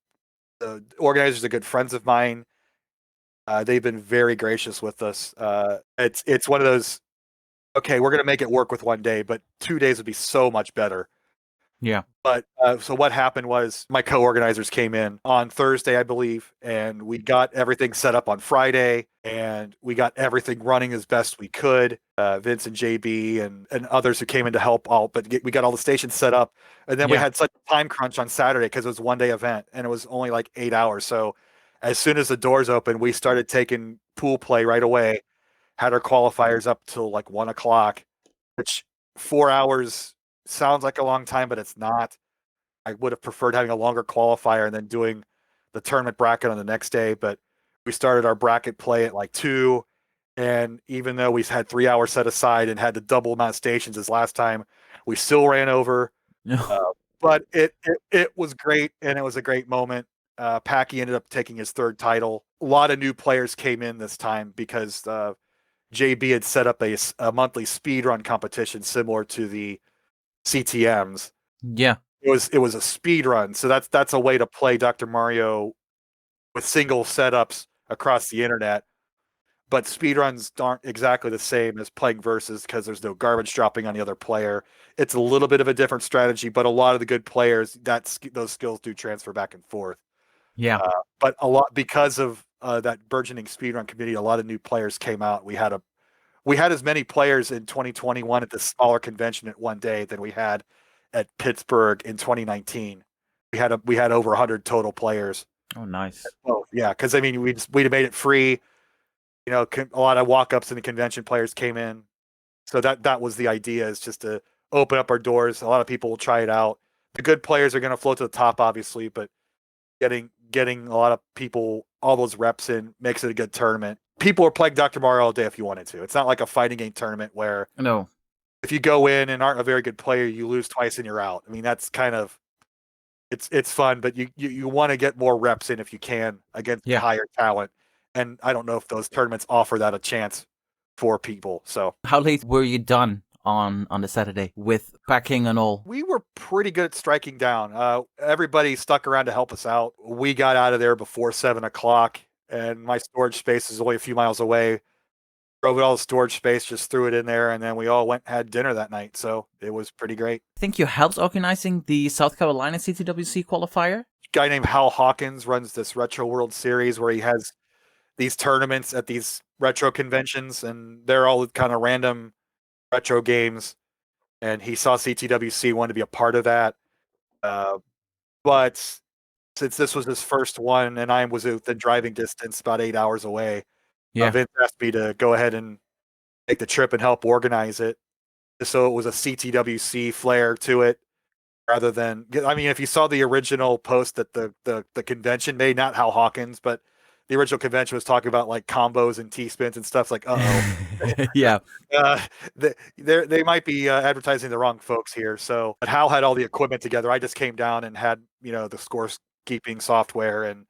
the organizers are good friends of mine. They've been very gracious with us. It's one of those, okay, we're going to make it work with one day, but 2 days would be so much better. Yeah. But so what happened was my co-organizers came in on Thursday, I believe, and we got everything set up on Friday, and we got everything running as best we could. Vince and JB and others who came in to help out, but we got all the stations set up. And then we had such a time crunch on Saturday because it was a one-day event, and it was only 8 hours. So as soon as the doors opened, we started taking pool play right away, had our qualifiers up till 1 o'clock, which 4 hours sounds like a long time, but it's not. I would have preferred having a longer qualifier and then doing the tournament bracket on the next day, but we started our bracket play at 2, and even though we had 3 hours set aside and had the double amount of stations as last time, we still ran over. But it was great, and it was a great moment. Packy ended up taking his 3rd title. A lot of new players came in this time because JB had set up a monthly speed run competition similar to the CTMs. Yeah. It was a speed run. So that's a way to play Dr. Mario with single setups across the internet. But speed runs aren't exactly the same as playing versus because there's no garbage dropping on the other player. It's a little bit of a different strategy, but a lot of the good players, those skills do transfer back and forth. Yeah. But a lot because of that burgeoning speedrun community, a lot of new players came out. We had we had as many players in 2021 at this smaller convention at one day than we had at Pittsburgh in 2019. We had over 100 total players. Oh, nice. Oh yeah, because I mean we made it free. You know, a lot of walk-ups and the convention players came in, so that was the idea, is just to open up our doors. A lot of people will try it out. The good players are going to float to the top, obviously, but getting a lot of people, all those reps in, makes it a good tournament. People are playing Dr. Mario all day if you wanted to. It's not like a fighting game tournament where No. if you go in and aren't a very good player, you lose twice and you're out. I mean, that's kind of it's fun, but you want to get more reps in if you can against higher talent. And I don't know if those tournaments offer that a chance for people. So how late were you done on the Saturday with packing and all? We were pretty good at striking down. Everybody stuck around to help us out. We got out of there before 7 o'clock, and my storage space is only a few miles away. Drove it all the storage space, just threw it in there, and then we all went and had dinner that night. So it was pretty great. I think you helped organizing the South Carolina CTWC qualifier. A guy named Hal Hawkins runs this Retro World Series where he has these tournaments at these retro conventions, and they're all kind of random retro games. And he saw CTWC, wanted to be a part of that. But since this was his first one, and I was within driving distance, about 8 hours away, Vince asked me to go ahead and take the trip and help organize it. So it was a CTWC flair to it, rather than, I mean, if you saw the original post that the convention made, not Hal Hawkins, but the original convention was talking about like combos and T-spins and stuff. Like, yeah, they might be advertising the wrong folks here. So, but Hal had all the equipment together. I just came down and had, you know, the score keeping software, and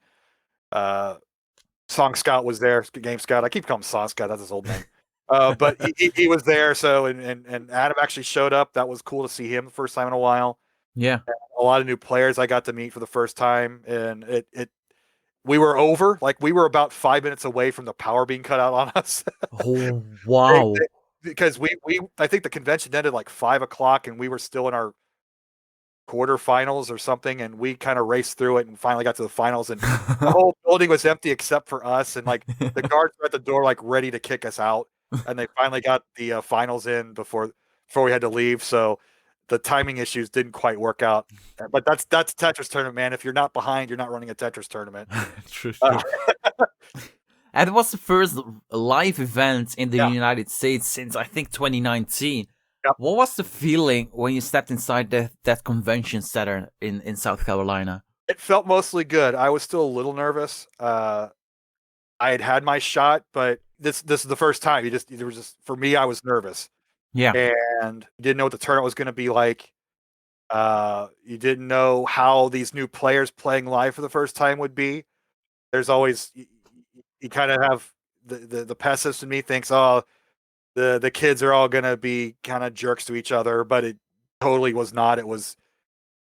Song Scout was there. Game Scout. I keep calling him Song Scout. That's his old name. But he was there. So, and Adam actually showed up. That was cool to see him the first time in a while. Yeah, and a lot of new players I got to meet for the first time, and we were over, like we were about 5 minutes away from the power being cut out on us. Oh, wow. Because I think the convention ended like 5 o'clock, and we were still in our quarterfinals or something, and we kind of raced through it and finally got to the finals, and the whole building was empty except for us, and like the guards were at the door like ready to kick us out, and they finally got the finals in before we had to leave. So the timing issues didn't quite work out, but that's Tetris tournament, man. If you're not behind, you're not running a Tetris tournament. True. And it was the first live event in the United States since I think 2019. Yep. What was the feeling when you stepped inside that convention center in South Carolina? It felt mostly good. I was still a little nervous. I had my shot, but this is the first time. For me, I was nervous. Yeah. And you didn't know what the tournament was going to be like. You didn't know how these new players playing live for the first time would be. There's always, you kind of have the pessimist in me thinks, oh, the kids are all going to be kind of jerks to each other, but it totally was not. It was,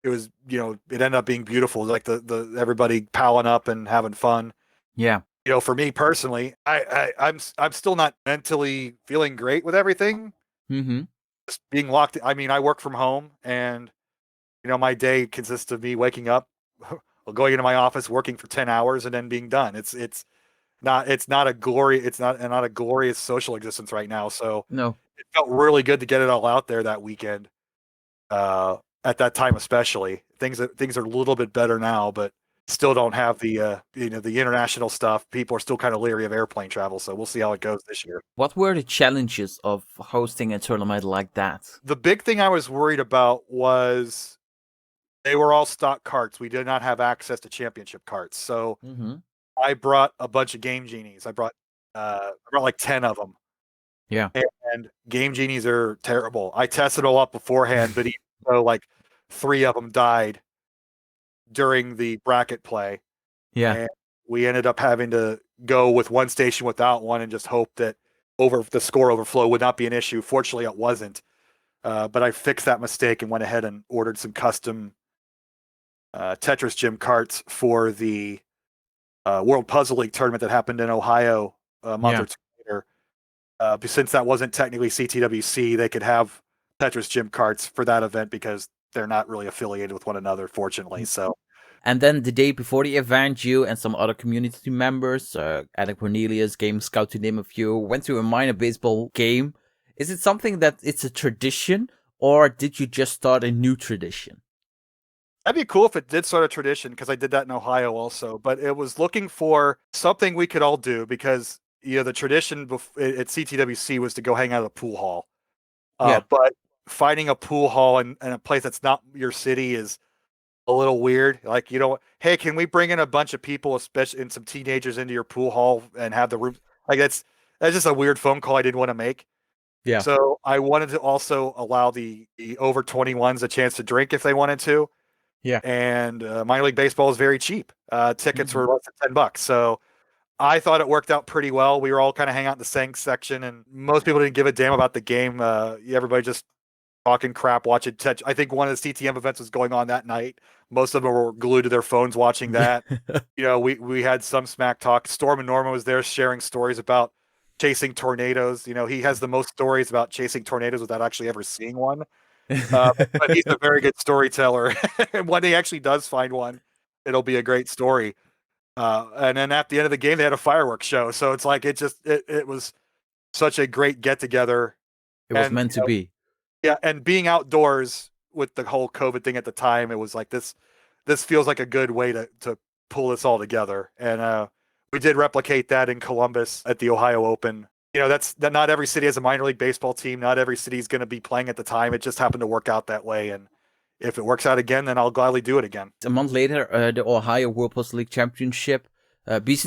you know, it ended up being beautiful. Like the everybody palling up and having fun. Yeah. You know, for me personally, I'm still not mentally feeling great with everything. Mm-hmm. Just being locked. I mean, I work from home, and you know, my day consists of me waking up, going into my office, working for 10 hours, and then being done. It's not a glorious social existence right now. So no, it felt really good to get it all out there that weekend. At that time, especially things are a little bit better now, but still don't have the the international stuff. People are still kind of leery of airplane travel, so we'll see how it goes this year. What were the challenges of hosting a tournament like that? The big thing I was worried about was they were all stock carts. We did not have access to championship carts, so I brought a bunch of Game Genies. I brought like 10 of them. Yeah, and Game Genies are terrible. I tested all up beforehand, but even though like 3 of them died during the bracket play. Yeah. And we ended up having to go with one station without one and just hope that the score overflow would not be an issue. Fortunately, it wasn't. But I fixed that mistake and went ahead and ordered some custom Tetris gym carts for the World Puzzle League tournament that happened in Ohio a month or two later. Since that wasn't technically CTWC, they could have Tetris gym carts for that event because they're not really affiliated with one another, fortunately. So, And then the day before the event, you and some other community members, Adam Cornelius, Game Scout to name a few, went to a minor baseball game. Is it something that it's a tradition, or did you just start a new tradition? That'd be cool if it did start a tradition, because I did that in Ohio also. But it was looking for something we could all do, because the tradition at CTWC was to go hang out at a pool hall. But finding a pool hall in a place that's not your city is a little weird. Like, hey, can we bring in a bunch of people, especially and some teenagers, into your pool hall and have the room? Like, that's just a weird phone call I didn't want to make. Yeah. So I wanted to also allow the over 21s a chance to drink if they wanted to. Yeah. And minor league baseball is very cheap. Tickets were less than $10. So I thought it worked out pretty well. We were all kind of hanging out in the Sank section, and most people didn't give a damn about the game. Everybody just talking crap, watching Tetris. I think one of the CTM events was going on that night. Most of them were glued to their phones watching that. We had some smack talk. Storm and Norma was there sharing stories about chasing tornadoes. He has the most stories about chasing tornadoes without actually ever seeing one. But he's a very good storyteller. And when he actually does find one, it'll be a great story. And then at the end of the game, they had a fireworks show. So it's like it was such a great get together. It was meant to be. Yeah, and being outdoors with the whole COVID thing at the time, it was like this feels like a good way to pull this all together. And we did replicate that in Columbus at the Ohio Open. That not every city has a minor league baseball team. Not every city is going to be playing at the time. It just happened to work out that way. And if it works out again, then I'll gladly do it again. A month later, the Ohio WPL League Championship,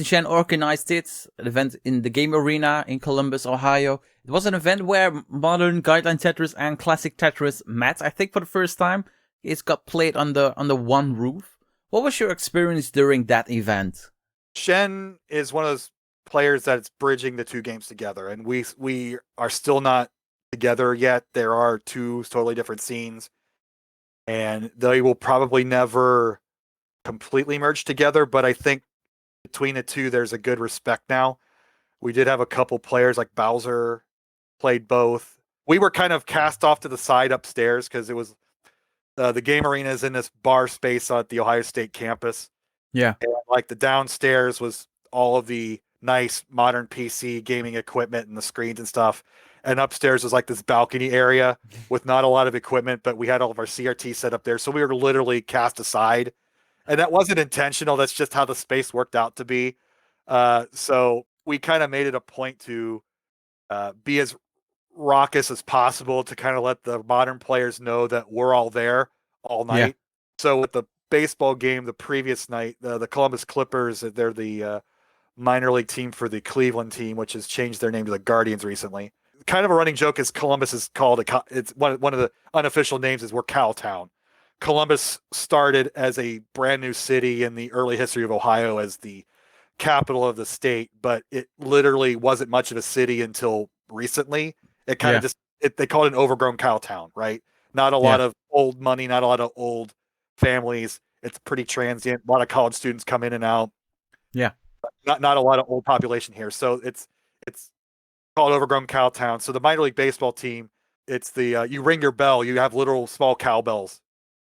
Chen organized it, an event in the game arena in Columbus, Ohio. It was an event where modern guideline Tetris and classic Tetris met, I think, for the first time. It's got played under one roof. What was your experience during that event? Shen is one of those players that's bridging the two games together, and we are still not together yet. There are two totally different scenes, and they will probably never completely merge together, but I think between the two there's a good respect now. We did have a couple players like Bowser played both. We were kind of cast off to the side upstairs because it was the game arena is in this bar space at the Ohio State campus. Yeah. And like the downstairs was all of the nice modern PC gaming equipment and the screens and stuff. And upstairs was like this balcony area with not a lot of equipment, but we had all of our CRT set up there. So we were literally cast aside. And that wasn't intentional. That's just how the space worked out to be. So we kind of made it a point to be as raucous as possible to kind of let the modern players know that we're all there all night. Yeah. So with the baseball game the previous night, the Columbus Clippers, they're the minor league team for the Cleveland team, which has changed their name to the Guardians recently. Kind of a running joke is Columbus is called it's one of the unofficial names is we're Cowtown. Columbus started as a brand new city in the early history of Ohio as the capital of the state, but it literally wasn't much of a city until recently. It kind of they call it an overgrown cow town, right? Not a lot of old money, not a lot of old families. It's pretty transient. A lot of college students come in and out. Yeah. Not a lot of old population here. So it's called overgrown cow town. So the minor league baseball team, it's the you ring your bell, you have literal small cowbells.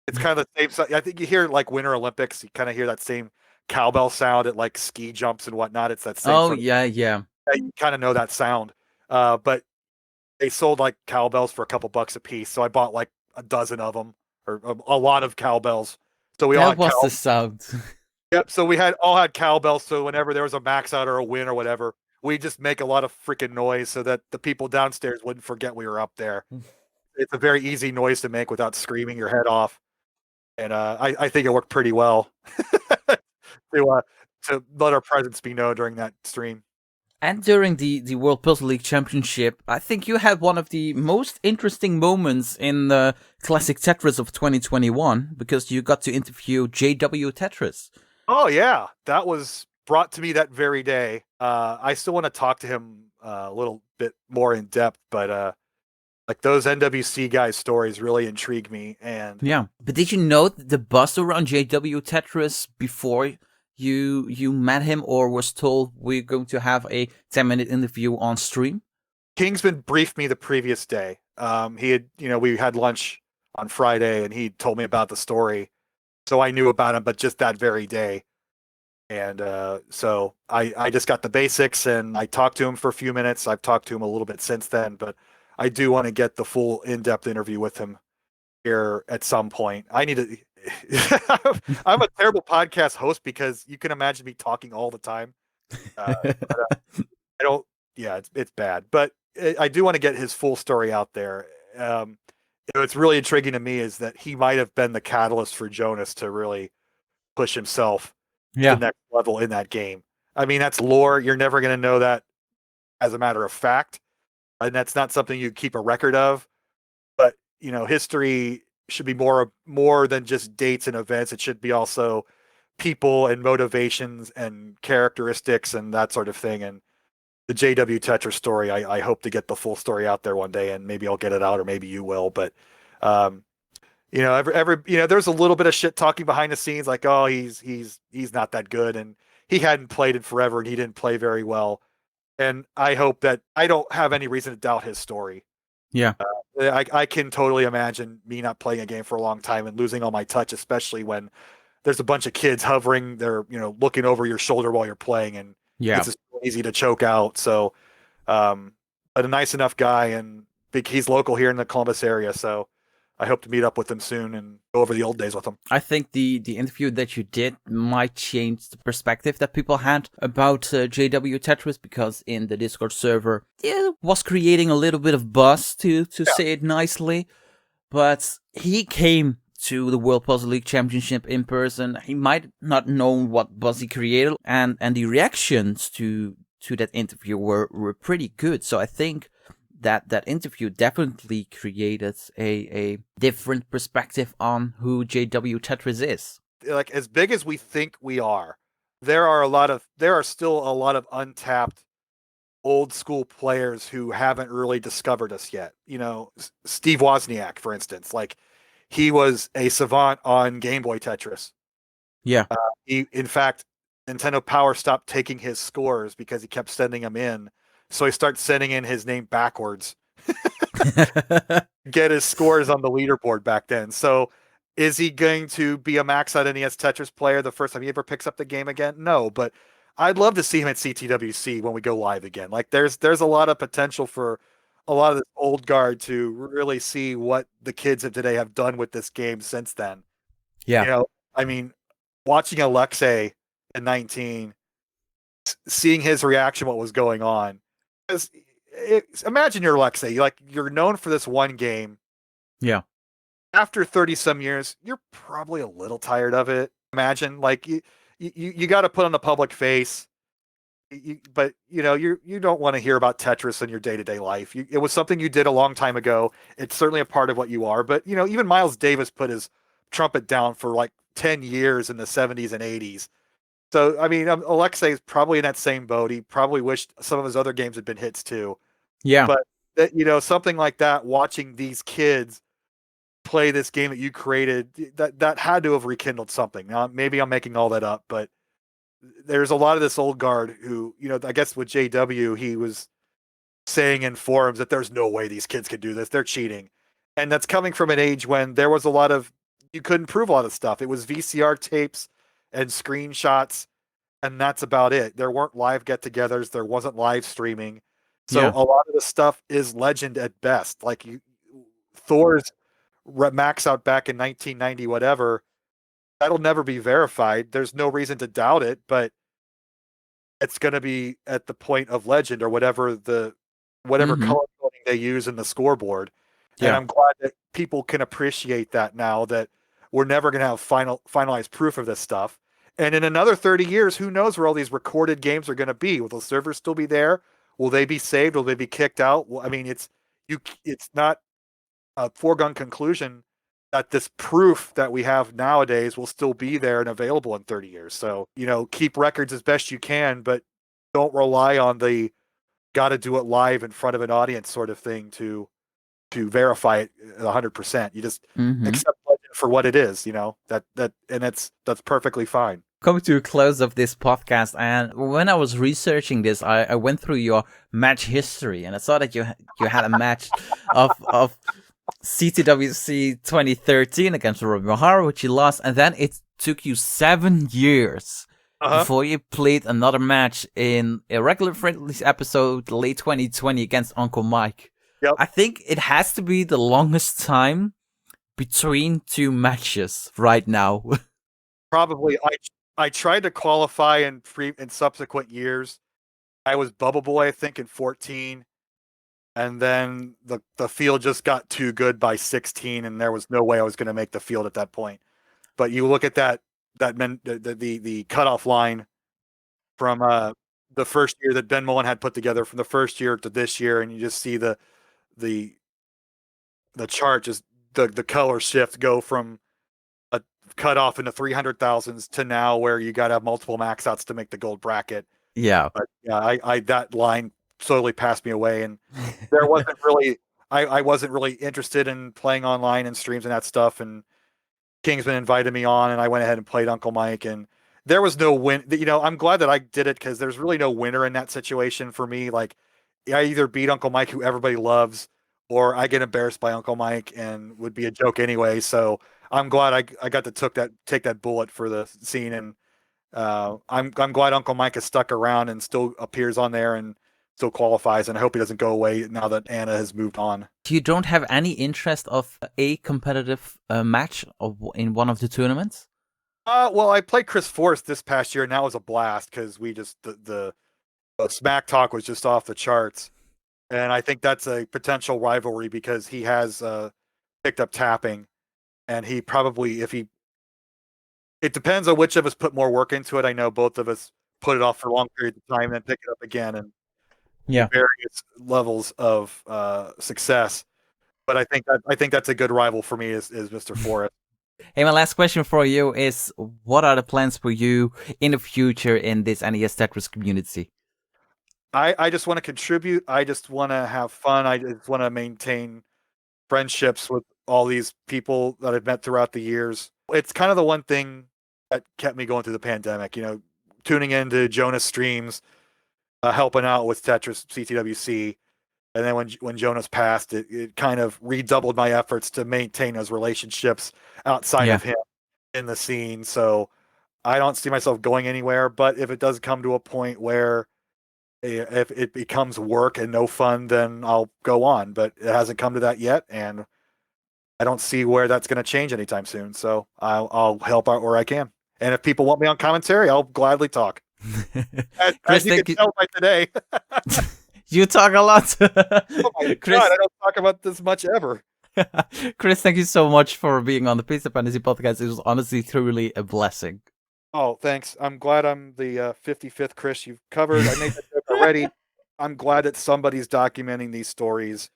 It's kind of the same. I think you hear like Winter Olympics, you kind of hear that same cowbell sound at like ski jumps and whatnot. It's that same. Oh, yeah. You kind of know that sound. But they sold like cowbells for a couple bucks a piece. So I bought like a dozen of them, or a lot of cowbells. So we all had the sound. Yep. So we all had cowbells. So whenever there was a max out or a win or whatever, we just make a lot of freaking noise so that the people downstairs wouldn't forget we were up there. It's a very easy noise to make without screaming your head off. And I think it worked pretty well to let our presence be known during that stream. And during the World Puzzle League Championship, I think you had one of the most interesting moments in the Classic Tetris of 2021 because you got to interview JWTetris. Oh, yeah. That was brought to me that very day. I still want to talk to him a little bit more in depth, but like those NWC guys' stories really intrigue me. And yeah, but did you know the buzz around JWTetris before you met him or was told we're going to have a 10-minute interview on stream? Kingsman briefed me the previous day. He had, we had lunch on Friday and he told me about the story. So I knew about him, but just that very day. And so I just got the basics, and I talked to him for a few minutes. I've talked to him a little bit since then, but I do want to get the full in-depth interview with him here at some point. I need to. I'm a terrible podcast host because you can imagine me talking all the time. But, I don't. Yeah, it's bad, but I do want to get his full story out there. What's really intriguing to me is that he might have been the catalyst for Jonas to really push himself to the next level in that game. I mean, that's lore. You're never going to know that as a matter of fact, and that's not something you keep a record of. But history should be more than just dates and events. It should be also people and motivations and characteristics and that sort of thing. And the JWTetris story, I hope to get the full story out there one day, and maybe I'll get it out, or maybe you will. But there's a little bit of shit talking behind the scenes, like, oh, he's not that good, and he hadn't played in forever, and he didn't play very well. And I hope that I don't have any reason to doubt his story. Yeah. I can totally imagine me not playing a game for a long time and losing all my touch, especially when there's a bunch of kids hovering, they're looking over your shoulder while you're playing, and it's just easy to choke out. So, but a nice enough guy, and he's local here in the Columbus area, so I hope to meet up with him soon and go over the old days with him. I think the interview that you did might change the perspective that people had about JWTetris, because in the Discord server, it was creating a little bit of buzz, to say it nicely. But he came to the World Puzzle League Championship in person. He might not know what buzz he created, and the reactions to that interview were pretty good. So I think that interview definitely created a different perspective on who JWTetris is. Like, as big as we think we are, there are still a lot of untapped old school players who haven't really discovered us yet. Steve Wozniak, for instance, like, he was a savant on Game Boy Tetris. Yeah. In fact, Nintendo Power stopped taking his scores because he kept sending them in. So he starts sending in his name backwards. Get his scores on the leaderboard back then. So is he going to be a max out NES Tetris player the first time he ever picks up the game again? No, but I'd love to see him at CTWC when we go live again. Like, there's a lot of potential for a lot of this old guard to really see what the kids of today have done with this game since then. Yeah. I mean, watching Alexei at 19, seeing his reaction, what was going on. Imagine you're Alexei, you're known for this one game. Yeah. After 30 some years, you're probably a little tired of it. Imagine, like, you got to put on the public face, but you don't want to hear about Tetris in your day-to-day life. It was something you did a long time ago. It's certainly a part of what you are. But even Miles Davis put his trumpet down for like 10 years in the 70s and 80s. So, I mean, Alexei is probably in that same boat. He probably wished some of his other games had been hits too. Yeah. But, something like that, watching these kids play this game that you created, that had to have rekindled something. Now, maybe I'm making all that up, but there's a lot of this old guard who, I guess with JW, he was saying in forums that there's no way these kids could do this. They're cheating. And that's coming from an age when there was you couldn't prove a lot of stuff. It was VCR tapes and screenshots, and that's about it. There weren't live get-togethers. There wasn't live streaming. So a lot of the stuff is legend at best. Like, Thor's max out back in 1990, whatever, that'll never be verified. There's no reason to doubt it, but it's going to be at the point of legend, or whatever color coding they use in the scoreboard. Yeah. And I'm glad that people can appreciate that now, that we're never going to have finalized proof of this stuff. And in another 30 years, who knows where all these recorded games are going to be? Will the servers still be there? Will they be saved? Will they be kicked out? Well, I mean, it's not a foregone conclusion that this proof that we have nowadays will still be there and available in 30 years. So, keep records as best you can, but don't rely on the got to do it live in front of an audience sort of thing to verify it 100%. You just accept it for what it is, that's perfectly fine. Coming to a close of this podcast, and when I was researching this, I went through your match history, and I saw that you had a match of CTWC 2013 against Robbie Mahara, which you lost, and then it took you 7 years before you played another match in a regular friendlies episode late 2020 against Uncle Mike. Yep. I think it has to be the longest time between two matches right now. Probably. I tried to qualify in subsequent years. I was Bubble Boy, I think, in 14. And then the field just got too good by 16, and there was no way I was going to make the field at that point. But you look at the cutoff line from the first year that Ben Mullen had put together, from the first year to this year, and you just see the chart, just the color shift go from a cutoff in the 300,000s to now where you got to have multiple max outs to make the gold bracket. Yeah. But yeah, I that line slowly passed me away, and there wasn't really I wasn't really interested in playing online and streams and that stuff. And Kingsman invited me on, and I went ahead and played Uncle Mike, and there was no win. I'm glad that I did it, because there's really no winner in that situation for me. Like, I either beat Uncle Mike, who everybody loves, or I get embarrassed by Uncle Mike and would be a joke anyway. So I'm glad I got to take that bullet for the scene, and I'm glad Uncle Mike has stuck around and still appears on there and still qualifies, and I hope he doesn't go away now that Anna has moved on. You don't have any interest of a competitive match in one of the tournaments? Well, I played Chris Forrest this past year, and that was a blast, because we just the smack talk was just off the charts, and I think that's a potential rivalry, because he has picked up tapping, and he probably, it depends on which of us put more work into it. I know both of us put it off for long periods of time and then pick it up again, and various levels of success. But I think that's a good rival for me is Mr. Forrest. Hey, my last question for you is, what are the plans for you in the future in this NES Tetris community? I just want to contribute. I just want to have fun. I just want to maintain friendships with all these people that I've met throughout the years. It's kind of the one thing that kept me going through the pandemic, tuning into Jonas streams, helping out with Tetris CTWC. And then when Jonas passed, it kind of redoubled my efforts to maintain those relationships outside of him in the scene. So I don't see myself going anywhere. But if it does come to a point where if it becomes work and no fun, then I'll go on. But it hasn't come to that yet, and I don't see where that's going to change anytime soon. So I'll help out where I can. And if people want me on commentary, I'll gladly talk. As you can tell by today. You talk a lot. Oh my Chris, God, I don't talk about this much ever. Chris, thank you so much for being on the Dependency podcast. It was honestly truly a blessing. Oh, thanks. I'm glad I'm the 55th Chris you've covered. I made that joke already. I'm glad that somebody's documenting these stories.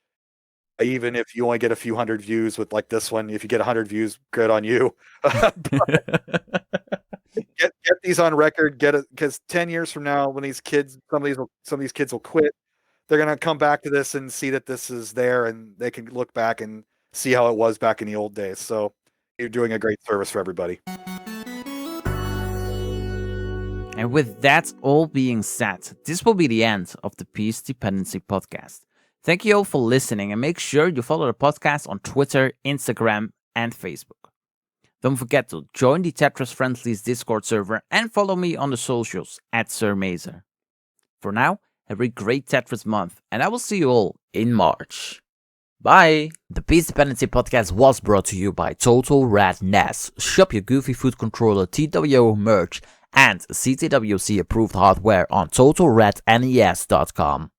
Even if you only get a few hundred views with like this one, if you get 100 views, good on you. Get these on record. Get it, because 10 years from now, when these kids, some of these kids will quit, they're gonna come back to this and see that this is there, and they can look back and see how it was back in the old days. So you're doing a great service for everybody. And with that all being said, this will be the end of the Peace Dependency podcast. Thank you all for listening, and make sure you follow the podcast on Twitter, Instagram, and Facebook. Don't forget to join the Tetris Friendlies Discord server and follow me on the socials @SirMazer. For now, have a great Tetris month, and I will see you all in March. Bye! The Peace Dependency podcast was brought to you by Total Red NES. Shop your Goofy Food Controller TWO merch and CTWC approved hardware on TotalRedNES.com.